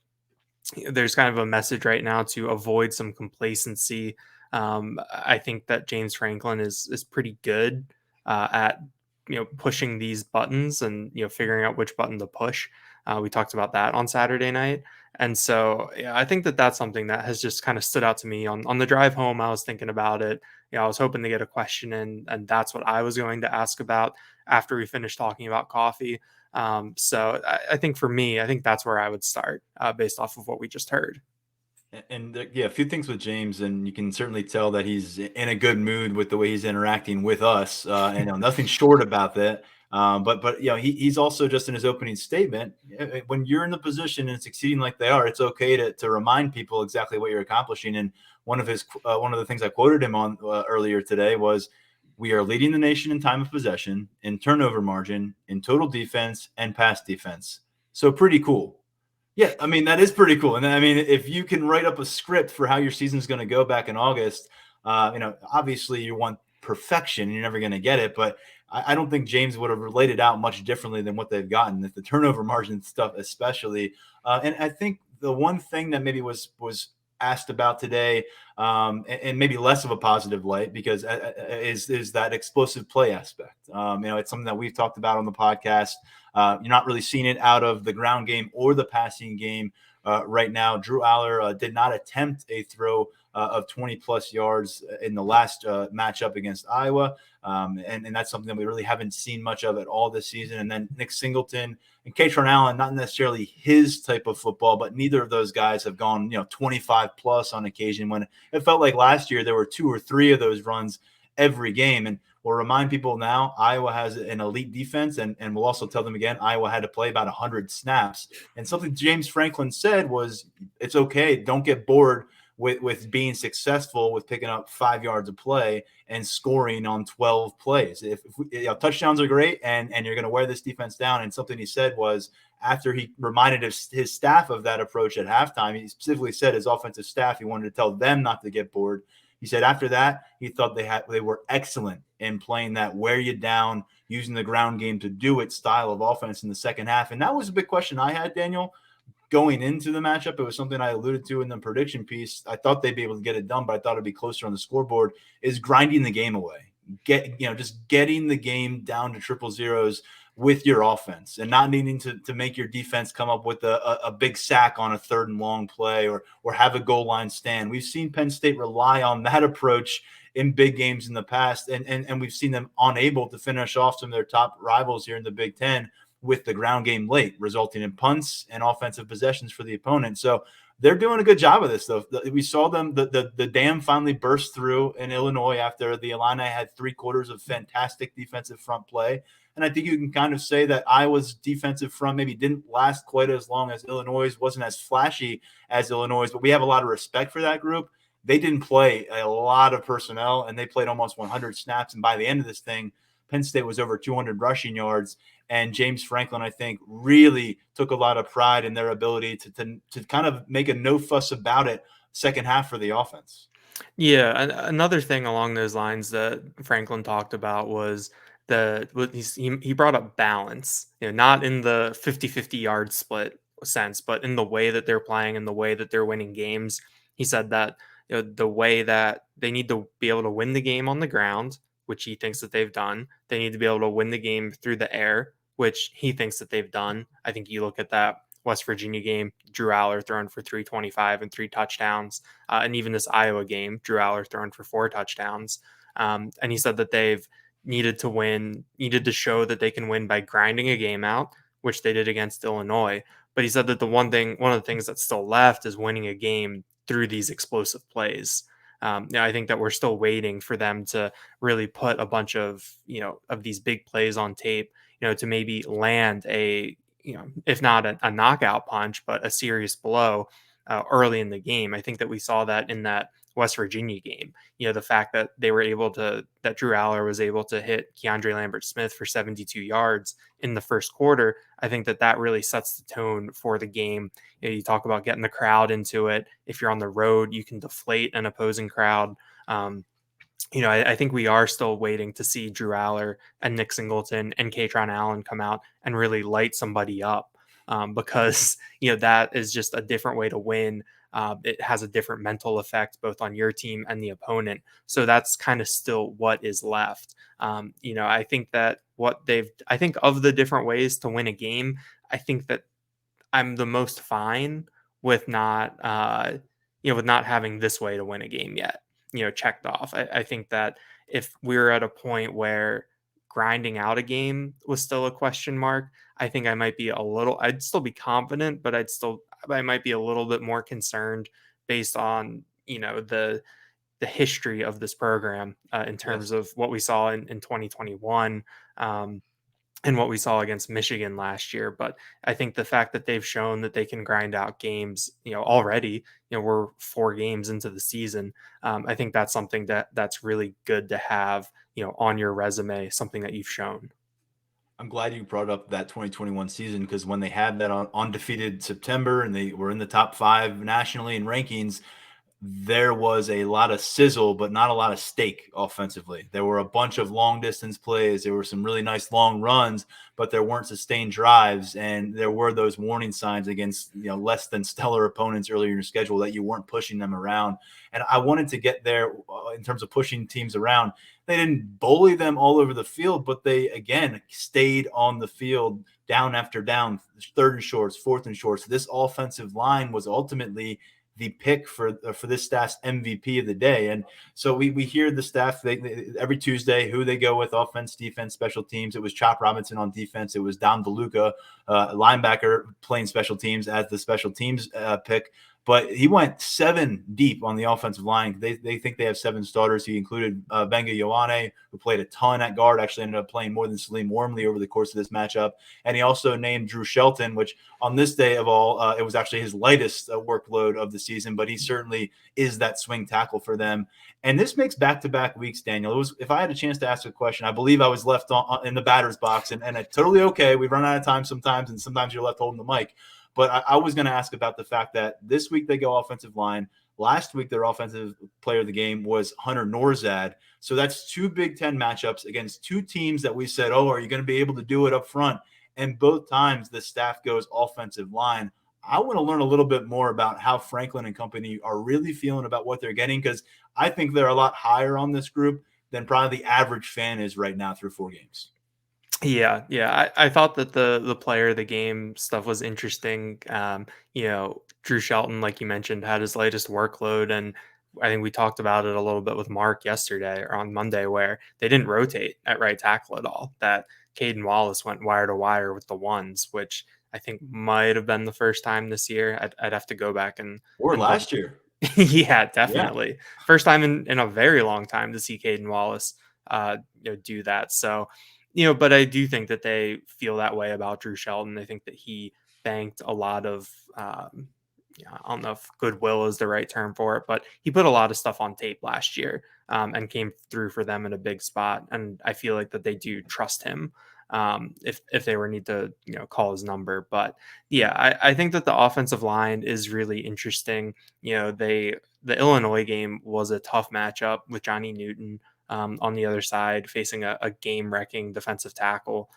there's kind of a message right now to avoid some complacency. I think that James Franklin is pretty good at pushing these buttons and figuring out which button to push. We talked about that on Saturday night. And so yeah, I think that that's something that has just kind of stood out to me on the drive home. I was thinking about it. I was hoping to get a question in, and that's what I was going to ask about after we finished talking about coffee. So I think for me, I think that's where I would start based off of what we just heard. And yeah, a few things with James, and you can certainly tell that he's in a good mood with the way he's interacting with us, and nothing short about that. But he's also just in his opening statement. When you're in the position and succeeding like they are, it's okay to remind people exactly what you're accomplishing. And one of the things I quoted him on earlier today was, "We are leading the nation in time of possession, in turnover margin, in total defense, and pass defense." So pretty cool. Yeah, I mean, that is pretty cool. And I mean, if you can write up a script for how your season's going to go back in August, obviously you want perfection. You're never going to get it. But I don't think James would have related out much differently than what they've gotten, the turnover margin stuff especially. And I think the one thing that maybe was asked about today, and maybe less of a positive light, because is that explosive play aspect. It's something that we've talked about on the podcast. You're not really seeing it out of the ground game or the passing game right now. Drew Aller did not attempt a throw of 20 plus yards in the last matchup against Iowa. And that's something that we really haven't seen much of at all this season. And then Nick Singleton and Katron Allen, not necessarily his type of football, but neither of those guys have gone 25 plus on occasion, when it felt like last year there were 2 or 3 of those runs every game. And we'll remind people now, Iowa has an elite defense, and we'll also tell them again, Iowa had to play about 100 snaps. And something James Franklin said was, it's okay, don't get bored with being successful with picking up 5 yards of play and scoring on 12 plays. If touchdowns are great, and you're going to wear this defense down. And something he said was, after he reminded his staff of that approach at halftime, he specifically said his offensive staff, he wanted to tell them not to get bored. He said after that, he thought they were excellent in playing that wear you down, using the ground game to do it style of offense in the second half. And that was a big question I had, Daniel, going into the matchup. It was something I alluded to in the prediction piece. I thought they'd be able to get it done, but I thought it'd be closer on the scoreboard, is grinding the game away. Just getting the game down to triple zeros with your offense, and not needing to make your defense come up with a big sack on a 3rd and long play, or have a goal line stand. We've seen Penn State rely on that approach in big games in the past, and we've seen them unable to finish off some of their top rivals here in the Big Ten with the ground game late, resulting in punts and offensive possessions for the opponent. So they're doing a good job of this, though. We saw them, the dam finally burst through in Illinois after the Illini had 3 quarters of fantastic defensive front play. And I think you can kind of say that Iowa's defensive front maybe didn't last quite as long as Illinois', wasn't as flashy as Illinois', but we have a lot of respect for that group. They didn't play a lot of personnel, and they played almost 100 snaps. And by the end of this thing, Penn State was over 200 rushing yards. And James Franklin, I think, really took a lot of pride in their ability to kind of make a no fuss about it second half for the offense. Yeah, another thing along those lines that Franklin talked about was he brought up balance, not in the 50-50 yard split sense, but in the way that they're playing and the way that they're winning games. He said that the way that they need to be able to win the game on the ground, which he thinks that they've done. They need to be able to win the game through the air, which he thinks that they've done. I think you look at that West Virginia game, Drew Aller throwing for 325 and 3 touchdowns. And even this Iowa game, Drew Aller throwing for 4 touchdowns. And he said that they've needed to show that they can win by grinding a game out, which they did against Illinois. But he said that one of the things that's still left is winning a game through these explosive plays. I think that we're still waiting for them to really put a bunch of these big plays on tape, to maybe land if not a knockout punch, but a serious blow early in the game. I think that we saw that in that West Virginia game. The fact that that Drew Aller was able to hit Keandre Lambert-Smith for 72 yards in the first quarter. I think that really sets the tone for the game. You talk about getting the crowd into it. If you're on the road, you can deflate an opposing crowd. I think we are still waiting to see Drew Aller and Nick Singleton and Katron Allen come out and really light somebody up, because that is just a different way to win. It has a different mental effect both on your team and the opponent. So that's kind of still what is left. I think that I think of the different ways to win a game, I think that I'm the most fine with not with not having this way to win a game yet, checked off. I think that if we're at a point where grinding out a game was still a question mark, I think I'd still be confident, but I might be a little bit more concerned based on, the history of this program in terms of what we saw in 2021. And what we saw against Michigan last year. But I think the fact that they've shown that they can grind out games, already, we're 4 games into the season. I think that's something that's really good to have, on your resume, something that you've shown. I'm glad you brought up that 2021 season, because when they had that undefeated September and they were in the top 5 nationally in rankings, there was a lot of sizzle, but not a lot of steak offensively. There were a bunch of long distance plays. There were some really nice long runs, but there weren't sustained drives. And there were those warning signs against, less than stellar opponents earlier in your schedule that you weren't pushing them around. And I wanted to get there in terms of pushing teams around. They didn't bully them all over the field, but they, again, stayed on the field down after down, 3rd and shorts, 4th and shorts. This offensive line was ultimately the pick for this staff's MVP of the day. And so we hear the staff every Tuesday who they go with: offense, defense, special teams. It was Chop Robinson on defense. It was Dom DeLuca, linebacker, playing special teams as the special teams pick. But he went 7 deep on the offensive line. They think they have 7 starters. He included Benga Ioane, who played a ton at guard, actually ended up playing more than Salim Wormley over the course of this matchup. And he also named Drew Shelton, which on this day of all, it was actually his lightest workload of the season, but he certainly is that swing tackle for them. And this makes back-to-back weeks, Daniel. If I had a chance to ask a question, I believe I was left in the batter's box, and it's totally okay. We run out of time sometimes, and sometimes you're left holding the mic. But I was going to ask about the fact that this week they go offensive line. Last week, their offensive player of the game was Hunter Norzad. So that's 2 Big Ten matchups against 2 teams that we said, oh, are you going to be able to do it up front? And both times the staff goes offensive line. I want to learn a little bit more about how Franklin and company are really feeling about what they're getting, because I think they're a lot higher on this group than probably the average fan is right now through 4 games. Yeah. I thought that the player of the game stuff was interesting. Drew Shelton, like you mentioned, had his latest workload, and I think we talked about it a little bit with Mark yesterday or on Monday, where they didn't rotate at right tackle at all. That Caden Wallace went wire to wire with the ones, which I think might have been the first time this year. I'd have to go back and last year. Yeah, definitely. Yeah. First time in a very long time to see Caden Wallace do that. So, but I do think that they feel that way about Drew Shelton. I think that he banked a lot of, I don't know if goodwill is the right term for it, but he put a lot of stuff on tape last year and came through for them in a big spot. And I feel like that they do trust him if they were need to, call his number. But yeah, I think that the offensive line is really interesting. The Illinois game was a tough matchup with Johnny Newton on the other side, facing a game-wrecking defensive tackle.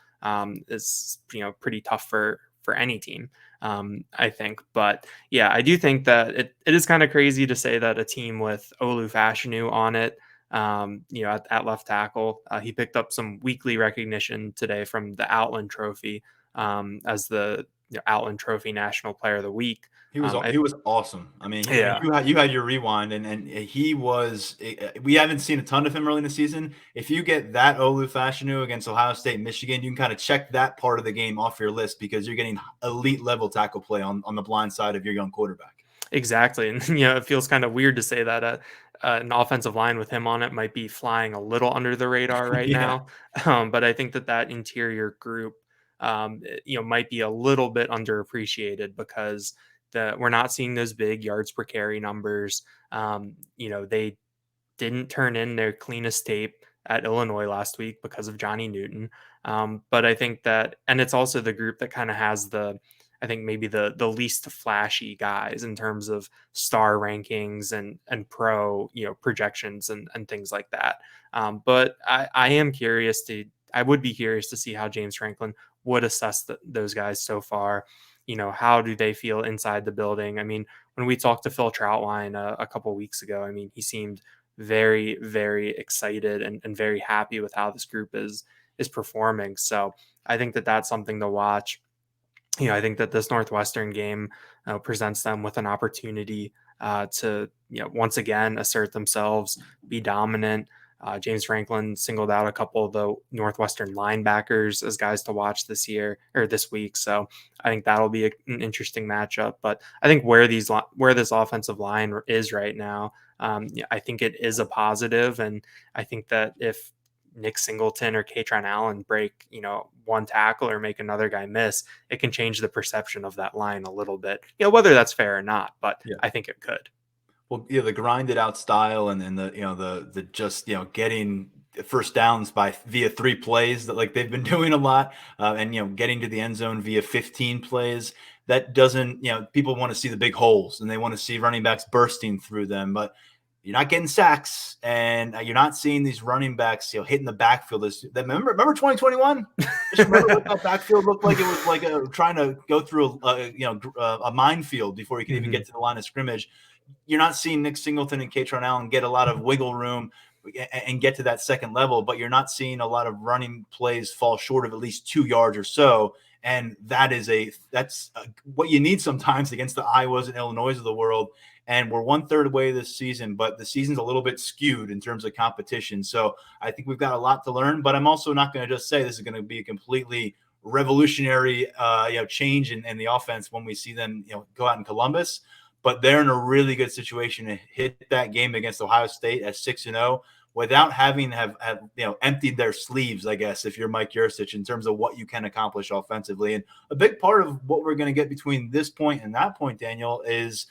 Is pretty tough for any team, I think. But yeah, I do think that it is kind of crazy to say that a team with Olu Fashanu on it, at left tackle, he picked up some weekly recognition today from the Outland Trophy as the Outland Trophy National Player of the Week. He was awesome. I mean, yeah. you had your rewind, and he was. We haven't seen a ton of him early in the season. If you get that Olu Fashanu against Ohio State, Michigan, you can kind of check that part of the game off your list, because you're getting elite level tackle play on the blind side of your young quarterback. Exactly, and it feels kind of weird to say that an offensive line with him on it might be flying a little under the radar right now. But I think that interior group, might be a little bit underappreciated, because we're not seeing those big yards per carry numbers. They didn't turn in their cleanest tape at Illinois last week because of Johnny Newton. But I think that, and it's also the group that kind of has I think maybe the least flashy guys in terms of star rankings and pro, projections and things like that. But I would be curious to see how James Franklin would assess those guys so far. How do they feel inside the building? I mean, when we talked to Phil Troutwine a couple weeks ago, I mean, he seemed very, very excited and very happy with how this group is performing. So I think that that's something to watch. I think that this Northwestern game presents them with an opportunity to, once again assert themselves, be dominant. James Franklin singled out a couple of the Northwestern linebackers as guys to watch this week. So I think that'll be an interesting matchup. But I think where this offensive line is right now, I think it is a positive, and I think that if Nick Singleton or Katron Allen break, one tackle or make another guy miss, it can change the perception of that line a little bit. Whether that's fair or not, but I think it could. Well, the grinded out style and the just getting first downs via 3 plays that like they've been doing a lot, and getting to the end zone via 15 plays. That doesn't, people want to see the big holes and they want to see running backs bursting through them, but you're not getting sacks, and you're not seeing these running backs, hitting the backfield. Remember 2021? Just remember what that backfield looked like. It was like trying to go through a minefield before you could even get to the line of scrimmage. You're not seeing Nick Singleton and Katron Allen get a lot of wiggle room and get to that second level, but you're not seeing a lot of running plays fall short of at least 2 yards or so. And that's what you need sometimes against the Iowas and Illinois of the world. And we're 1/3 away this season, but the season's a little bit skewed in terms of competition. So I think we've got a lot to learn, but I'm also not going to just say this is going to be a completely revolutionary, change in the offense when we see them, go out in Columbus. But they're in a really good situation to hit that game against Ohio State at 6-0 without having have emptied their sleeves, I guess, if you're Mike Yurcich, in terms of what you can accomplish offensively. And a big part of what we're going to get between this point and that point, Daniel, is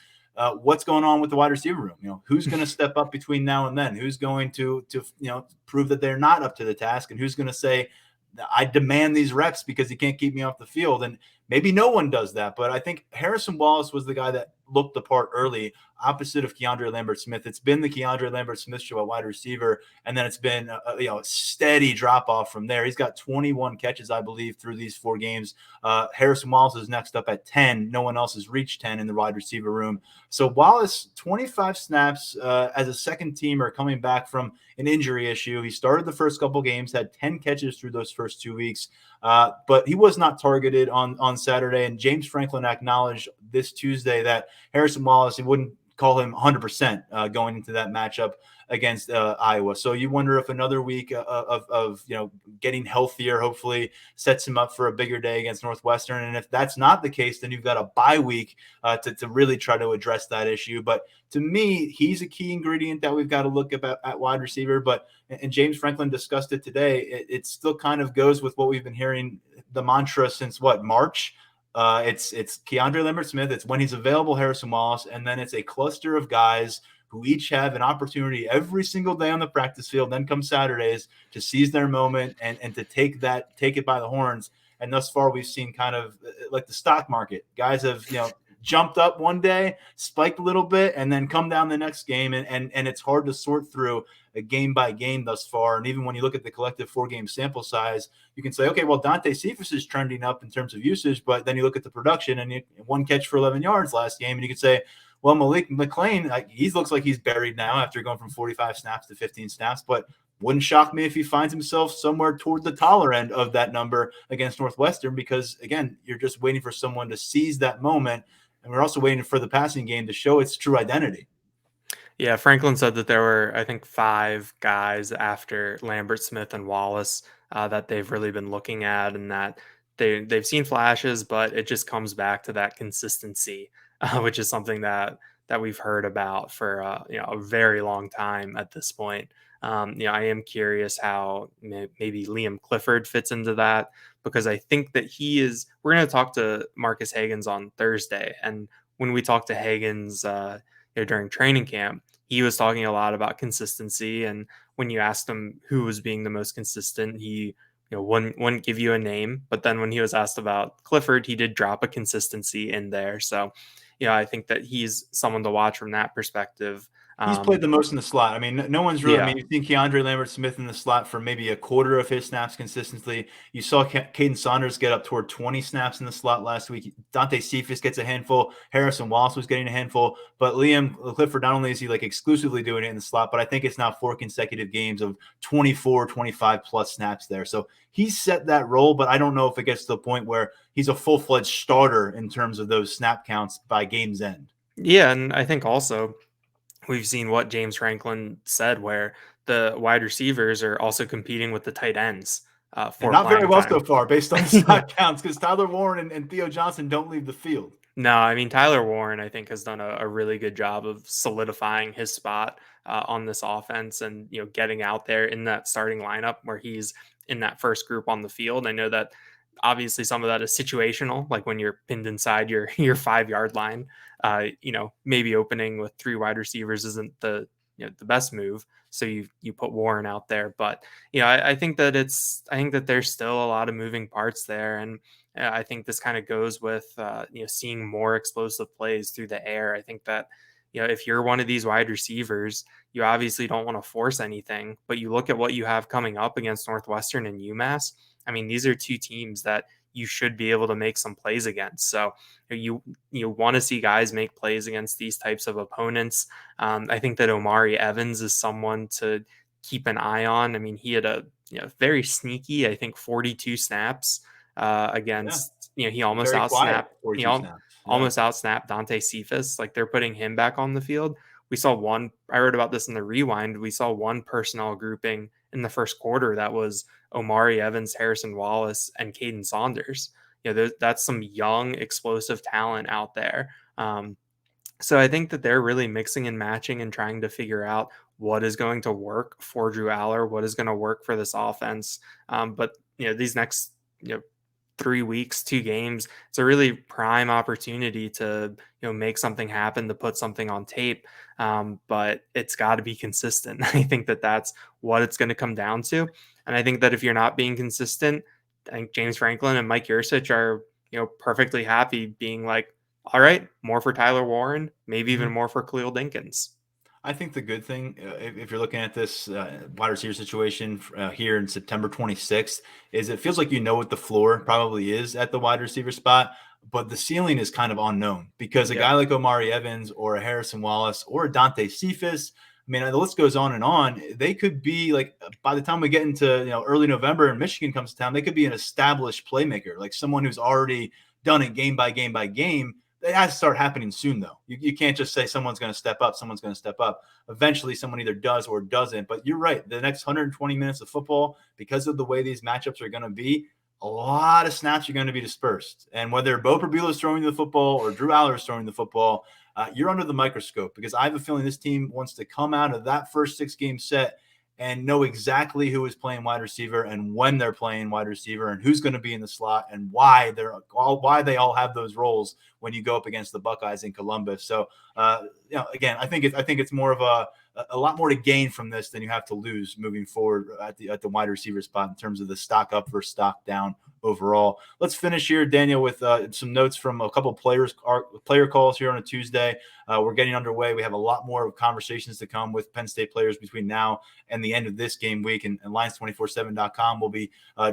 what's going on with the wide receiver room. Who's going to step up between now and then? Who's going to prove that they're not up to the task? And who's going to say, I demand these reps because you can't keep me off the field? And maybe no one does that, but I think Harrison Wallace was the guy that looked the part early, opposite of Keandre Lambert-Smith. It's been the Keandre Lambert-Smith show at wide receiver, and then it's been a steady drop-off from there. He's got 21 catches, I believe, through these 4 games. Harrison Wallace is next up at 10. No one else has reached 10 in the wide receiver room. So Wallace, 25 snaps as a second teamer coming back from an injury issue. He started the first couple games, had 10 catches through those first 2 weeks, but he was not targeted on Saturday. And James Franklin acknowledged this Tuesday that Harrison Wallace, he wouldn't call him 100% going into that matchup against Iowa. So you wonder if another week of getting healthier hopefully sets him up for a bigger day against Northwestern. And if that's not the case, then you've got a bye week to really try to address that issue. But to me, he's a key ingredient that we've got to look at wide receiver. And James Franklin discussed it today. It still kind of goes with what we've been hearing, the mantra since March. It's Keandre Lambert-Smith. It's when he's available, Harrison Wallace, and then it's a cluster of guys who each have an opportunity every single day on the practice field, then come Saturdays, to seize their moment and to take it by the horns. And thus far, we've seen kind of like the stock market. Guys have, jumped up one day, spiked a little bit, and then come down the next game. And it's hard to sort through a game by game thus far. And even when you look at the collective 4-game sample size, you can say, okay, well, Dante Cephas is trending up in terms of usage, but then you look at the production and 1 catch for 11 yards last game. And you can say, well, Malik McLean, he looks like he's buried now after going from 45 snaps to 15 snaps, but wouldn't shock me if he finds himself somewhere toward the taller end of that number against Northwestern, because again, you're just waiting for someone to seize that moment. And we're also waiting for the passing game to show its true identity. Yeah, Franklin said that there were, I think, 5 guys after Lambert-Smith and Wallace that they've really been looking at, and that they've seen flashes, but it just comes back to that consistency, which is something that we've heard about for a very long time at this point. I am curious how maybe Liam Clifford fits into that, because I think that we're going to talk to Marcus Hagans on Thursday. And when we talked to Hagans during training camp, he was talking a lot about consistency. And when you asked him who was being the most consistent, he wouldn't give you a name. But then when he was asked about Clifford, he did drop a consistency in there. So, I think that he's someone to watch from that perspective. He's played the most in the slot. I mean, no one's really. I Yeah. mean, you think Keandre Lambert-Smith in the slot for maybe a quarter of his snaps consistently. You saw Caden Saunders get up toward 20 snaps in the slot last week. Dante Cephas gets a handful. Harrison Wallace was getting a handful. But Liam Clifford, not only is he like exclusively doing it in the slot, but I think it's now 4 consecutive games of 24, 25 plus snaps there. So he's set that role, but I don't know if it gets to the point where he's a full-fledged starter in terms of those snap counts by game's end. Yeah, and I think also we've seen what James Franklin said, where the wide receivers are also competing with the tight ends And for not very playing well time. so far based on the snap counts because Tyler Warren and Theo Johnson don't leave the field. No, I mean, Tyler Warren, I think, has done a really good job of solidifying his spot on this offense and, getting out there in that starting lineup where he's in that first group on the field. I know that obviously some of that is situational, like when you're pinned inside your 5-yard line, maybe opening with 3 wide receivers isn't the best move. So you put Warren out there, but I think that there's still a lot of moving parts there, and I think this kind of goes with seeing more explosive plays through the air. I think that if you're one of these wide receivers, you obviously don't want to force anything, but you look at what you have coming up against Northwestern and UMass. I mean, these are 2 teams that you should be able to make some plays against. So you want to see guys make plays against these types of opponents. I think that Omari Evans is someone to keep an eye on. I mean, he had a very sneaky, I think, 42 snaps against. He almost outsnapped. Almost outsnapped Dante Cephas. Like, they're putting him back on the field. We saw one. I wrote about this in the rewind. We saw one personnel grouping in the first quarter that was Omari Evans, Harrison Wallace, and Caden Saunders. That's some young, explosive talent out there. So I think that they're really mixing and matching and trying to figure out what is going to work for Drew Aller, what is going to work for this offense. But these next 3 weeks, 2 games, it's a really prime opportunity to make something happen, to put something on tape. But it's got to be consistent. I think that that's what it's going to come down to. And I think that if you're not being consistent, I think James Franklin and Mike Yurcich are perfectly happy being like, all right, more for Tyler Warren, maybe even more for Khalil Dinkins. I think the good thing, if you're looking at this wide receiver situation here in September 26th, is it feels like what the floor probably is at the wide receiver spot, but the ceiling is kind of unknown because a guy like Omari Evans or a Harrison Wallace or a Dante Cephas, I mean, the list goes on and on. They could be like, by the time we get into early November and Michigan comes to town, they could be an established playmaker, like someone who's already done it game by game by game. It has to start happening soon, though. You can't just say someone's going to step up. Someone's going to step up. Eventually, someone either does or doesn't. But you're right. The next 120 minutes of football, because of the way these matchups are going to be, a lot of snaps are going to be dispersed. And whether Bo Perbilo is throwing the football or Drew Aller is throwing the football, you're under the microscope because I have a feeling this team wants to come out of that first 6-game set and know exactly who is playing wide receiver and when they're playing wide receiver and who's going to be in the slot and why they all have those roles when you go up against the Buckeyes in Columbus. So, again, I think it's more of a lot more to gain from this than you have to lose moving forward at the wide receiver spot in terms of the stock up versus stock down overall. Let's finish here, Daniel, with some notes from a couple of player calls here on a Tuesday. We're getting underway. We have a lot more conversations to come with Penn State players between now and the end of this game week, and Lions247.com will be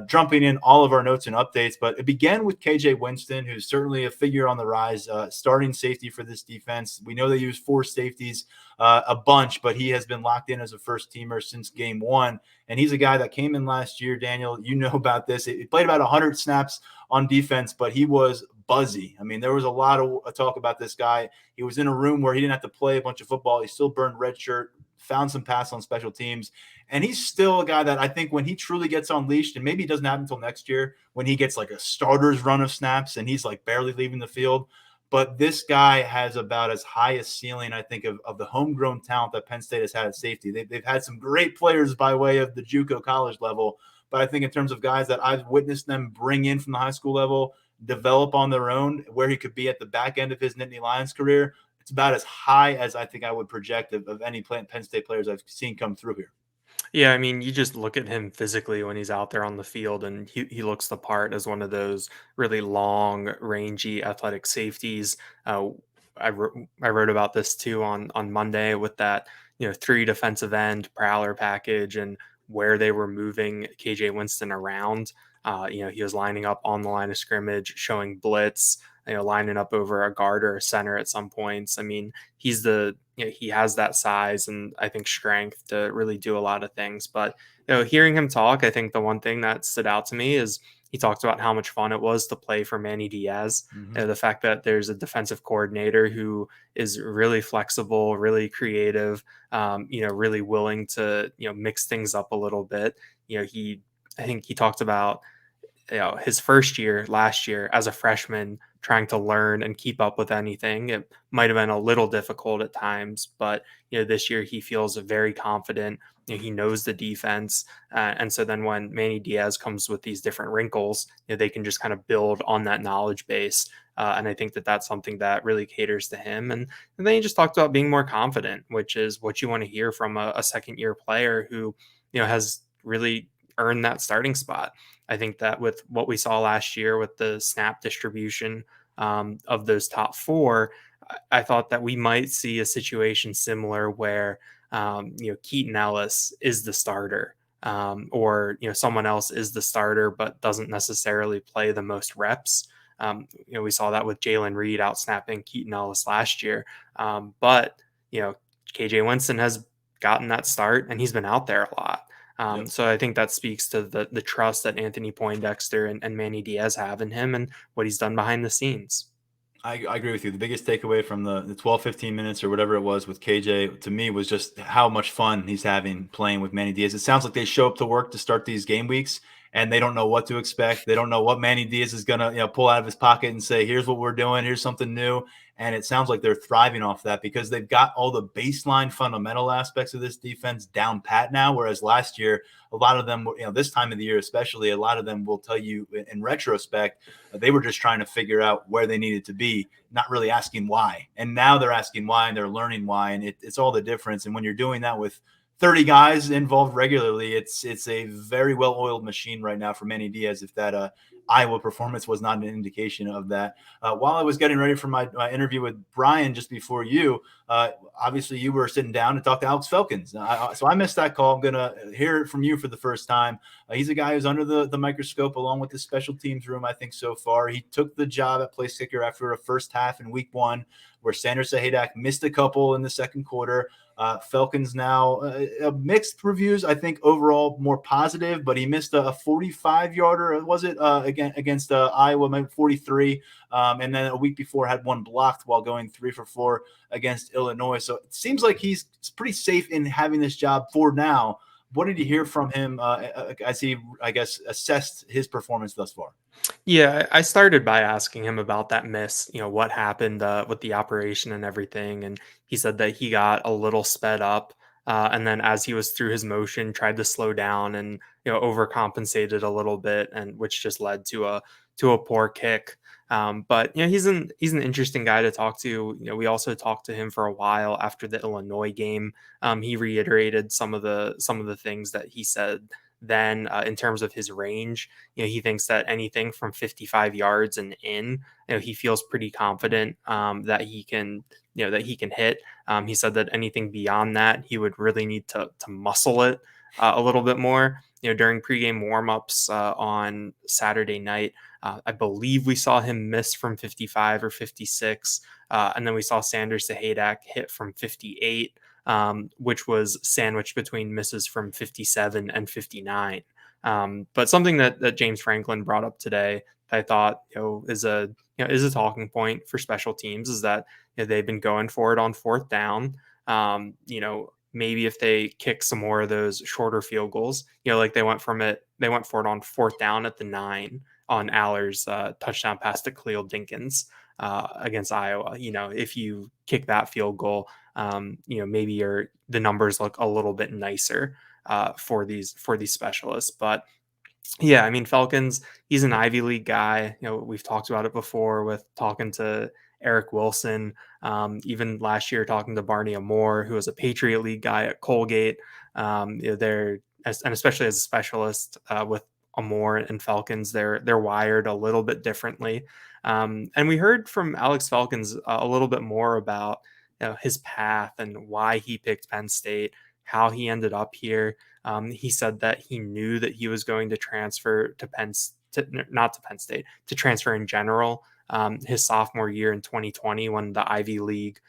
jumping in all of our notes and updates. But it began with KJ Winston, who's certainly a figure on the rise, starting safety for this defense. We know they use 4 safeties a bunch, but he has been locked in as a first teamer since game 1. And he's a guy that came in last year, Daniel, you know about this. He played about 100 snaps on defense, but he was buzzy. I mean, there was a lot of talk about this guy. He was in a room where he didn't have to play a bunch of football. He still burned red shirt, found some pass on special teams. And he's still a guy that I think when he truly gets unleashed, and maybe it doesn't happen until next year, when he gets like a starter's run of snaps and he's like barely leaving the field. But this guy has about as high a ceiling, I think, of the homegrown talent that Penn State has had at safety. They've had some great players by way of the JUCO college level. But I think in terms of guys that I've witnessed them bring in from the high school level, develop on their own, where he could be at the back end of his Nittany Lions career, it's about as high as I think I would project of any Penn State players I've seen come through here. Yeah, I mean, you just look at him physically when he's out there on the field, and he looks the part as one of those really long, rangy, athletic safeties. I wrote about this too on Monday with that, 3 defensive end prowler package and where they were moving KJ Winston around. He was lining up on the line of scrimmage, showing blitz, lining up over a guard or a center at some points. I mean, he has that size and I think strength to really do a lot of things. But, hearing him talk, I think the one thing that stood out to me is he talked about how much fun it was to play for Manny Diaz. Mm-hmm. The fact that there's a defensive coordinator who is really flexible, really creative, really willing to, mix things up a little bit. I think he talked about, his first year last year as a freshman trying to learn and keep up with anything. It might have been a little difficult at times, but this year he feels very confident. He knows the defense, and so then when Manny Diaz comes with these different wrinkles, they can just kind of build on that knowledge base. And I think that that's something that really caters to him. And then he just talked about being more confident, which is what you want to hear from a second year player who has really earned that starting spot. I think that with what we saw last year with the snap distribution of those top 4, I thought that we might see a situation similar where, Keaton Ellis is the starter, or, someone else is the starter, but doesn't necessarily play the most reps. We saw that with Jalen Reed out snapping Keaton Ellis last year. But KJ Winston has gotten that start and he's been out there a lot. Yep. So I think that speaks to the trust that Anthony Poindexter and Manny Diaz have in him and what he's done behind the scenes. I agree with you. The biggest takeaway from the 12, 15 minutes or whatever it was with KJ to me was just how much fun he's having playing with Manny Diaz. It sounds like they show up to work to start these game weeks and they don't know what to expect. They don't know what Manny Diaz is going to pull out of his pocket and say, here's what we're doing. Here's something new. And it sounds like they're thriving off that because they've got all the baseline fundamental aspects of this defense down pat now. Whereas last year, a lot of them, this time of the year especially, a lot of them will tell you in retrospect, they were just trying to figure out where they needed to be, not really asking why. And now they're asking why and they're learning why. And it's all the difference. And when you're doing that with 30 guys involved regularly, it's a very well-oiled machine right now for Manny Diaz. If that Iowa performance was not an indication of that. While I was getting ready for my interview with Brian just before you, obviously you were sitting down to talk to Alex Felkins. So I missed that call. I'm going to hear it from you for the first time. He's a guy who's under the microscope along with the special teams room, I think, so far. He took the job at place kicker after a first half in week 1 where Sanders Sahadak missed a couple in the second quarter. Felkins now mixed reviews, I think overall more positive, but he missed a 45-yarder, was it, against Iowa, maybe 43, and then a week before had one blocked while going 3 for 4 against Illinois. So it seems like he's pretty safe in having this job for now. What did you hear from him as he, I guess, assessed his performance thus far? Yeah, I started by asking him about that miss, what happened with the operation and everything. And he said that he got a little sped up. And then as he was through his motion, tried to slow down and, overcompensated a little bit, and which just led to a poor kick. But he's an interesting guy to talk to. We also talked to him for a while after the Illinois game. He reiterated some of the things that he said then in terms of his range. He thinks that anything from 55 yards and in, he feels pretty confident that he can hit. He said that anything beyond that, he would really need to muscle it a little bit more. During pregame warmups on Saturday night, I believe we saw him miss from 55 or 56, and then we saw Sanders Sahadak hit from 58. Which was sandwiched between misses from 57 and 59. But something that James Franklin brought up today that I thought is a talking point for special teams is that they've been going for it on 4th down. Maybe if they kick some more of those shorter field goals, like they went for it on 4th down at the 9 on Aller's touchdown pass to Khalil Dinkins against Iowa. If you kick that field goal, maybe the numbers look a little bit nicer for these specialists. But yeah, I mean, Felkins, he's an Ivy League guy. We've talked about it before with talking to Eric Wilson, even last year talking to Barney Amore, who was a Patriot League guy at Colgate. And especially as a specialist with more and Falcons. They're wired a little bit differently. And we heard from Alex Falcons a little bit more about his path and why he picked Penn State, how he ended up here. He said that he knew that he was going to transfer to not to Penn State, to transfer in general his sophomore year in 2020 when the Ivy League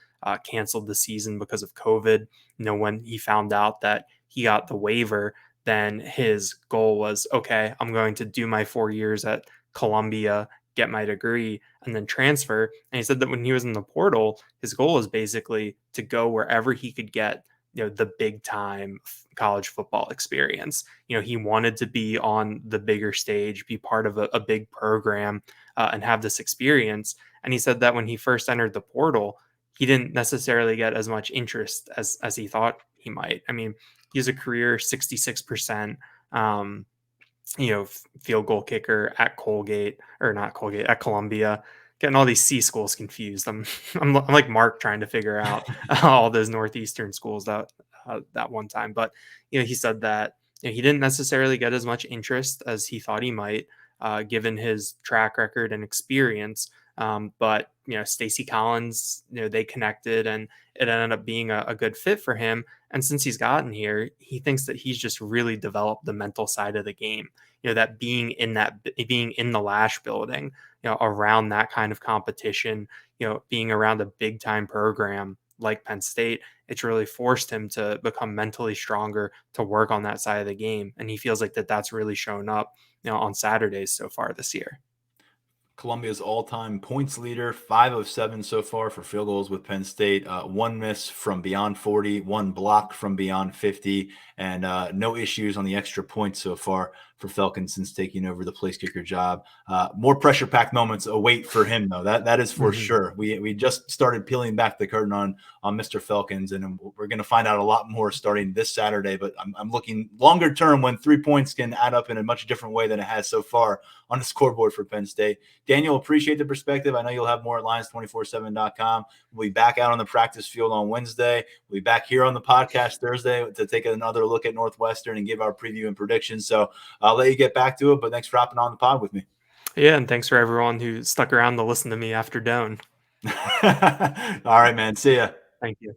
canceled the season because of COVID. When he found out that he got the waiver, then his goal was, okay, I'm going to do my 4 years at Columbia, get my degree, and then transfer. And he said that when he was in the portal, his goal was basically to go wherever he could get the big time college football experience. He wanted to be on the bigger stage, be part of a big program, and have this experience. And he said that when he first entered the portal, he didn't necessarily get as much interest as he thought he might. I mean, he's a career 66%, field goal kicker at at Columbia. Getting all these C schools confused. I'm like Mark trying to figure out all those Northeastern schools that one time. But he said that he didn't necessarily get as much interest as he thought he might, given his track record and experience. But Stacey Collins, they connected, and it ended up being a good fit for him. And since he's gotten here, he thinks that he's just really developed the mental side of the game. That being in the Lash building, around that kind of competition, being around a big time program like Penn State, it's really forced him to become mentally stronger, to work on that side of the game. And he feels like that's really shown up, on Saturdays so far this year. Columbia's all-time points leader, 5 of 7 so far for field goals with Penn State. One miss from beyond 40, one block from beyond 50, and no issues on the extra points so far for Falcons since taking over the place kicker job. More pressure-packed moments await for him, though. That is for sure. We just started peeling back the curtain on Mr. Falcons, and we're going to find out a lot more starting this Saturday. But I'm looking longer term when 3 points can add up in a much different way than it has so far on the scoreboard for Penn State. Daniel, appreciate the perspective. I know you'll have more at Lions247.com. We'll be back out on the practice field on Wednesday. We'll be back here on the podcast Thursday to take another look at Northwestern and give our preview and predictions. So I'll let you get back to it, but thanks for hopping on the pod with me. Yeah, and thanks for everyone who stuck around to listen to me after Dohn. All right, man. See ya. Thank you.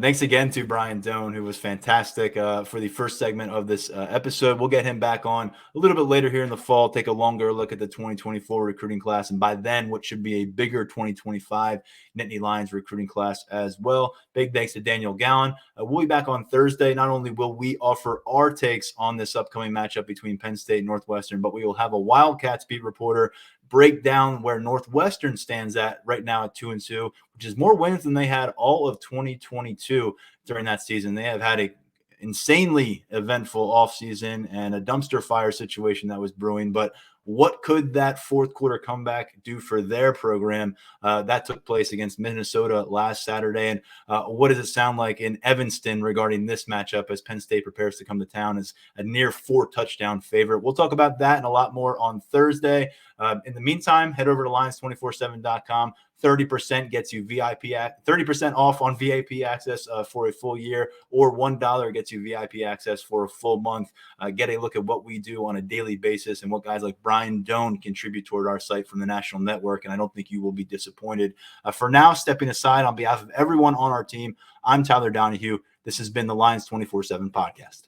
Thanks again to Brian Dohn, who was fantastic for the first segment of this episode. We'll get him back on a little bit later here in the fall, take a longer look at the 2024 recruiting class, and by then, what should be a bigger 2025 Nittany Lions recruiting class as well. Big thanks to Daniel Gallen. We'll be back on Thursday. Not only will we offer our takes on this upcoming matchup between Penn State and Northwestern, but we will have a Wildcats beat reporter break down where Northwestern stands at right now at 2-2, which is more wins than they had all of 2022 during that season. They have had a insanely eventful offseason and a dumpster fire situation that was brewing. But what could that fourth quarter comeback do for their program? That took place against Minnesota last Saturday. And what does it sound like in Evanston regarding this matchup as Penn State prepares to come to town as a near 4-touchdown favorite? We'll talk about that and a lot more on Thursday. In the meantime, head over to Lions247.com. 30% gets you 30% off on VIP access for a full year, or $1 gets you VIP access for a full month. Get a look at what we do on a daily basis and what guys like Brian Dohn contribute toward our site from the national network, and I don't think you will be disappointed. For now, stepping aside on behalf of everyone on our team, I'm Tyler Donahue. This has been the Lions 24/7 podcast.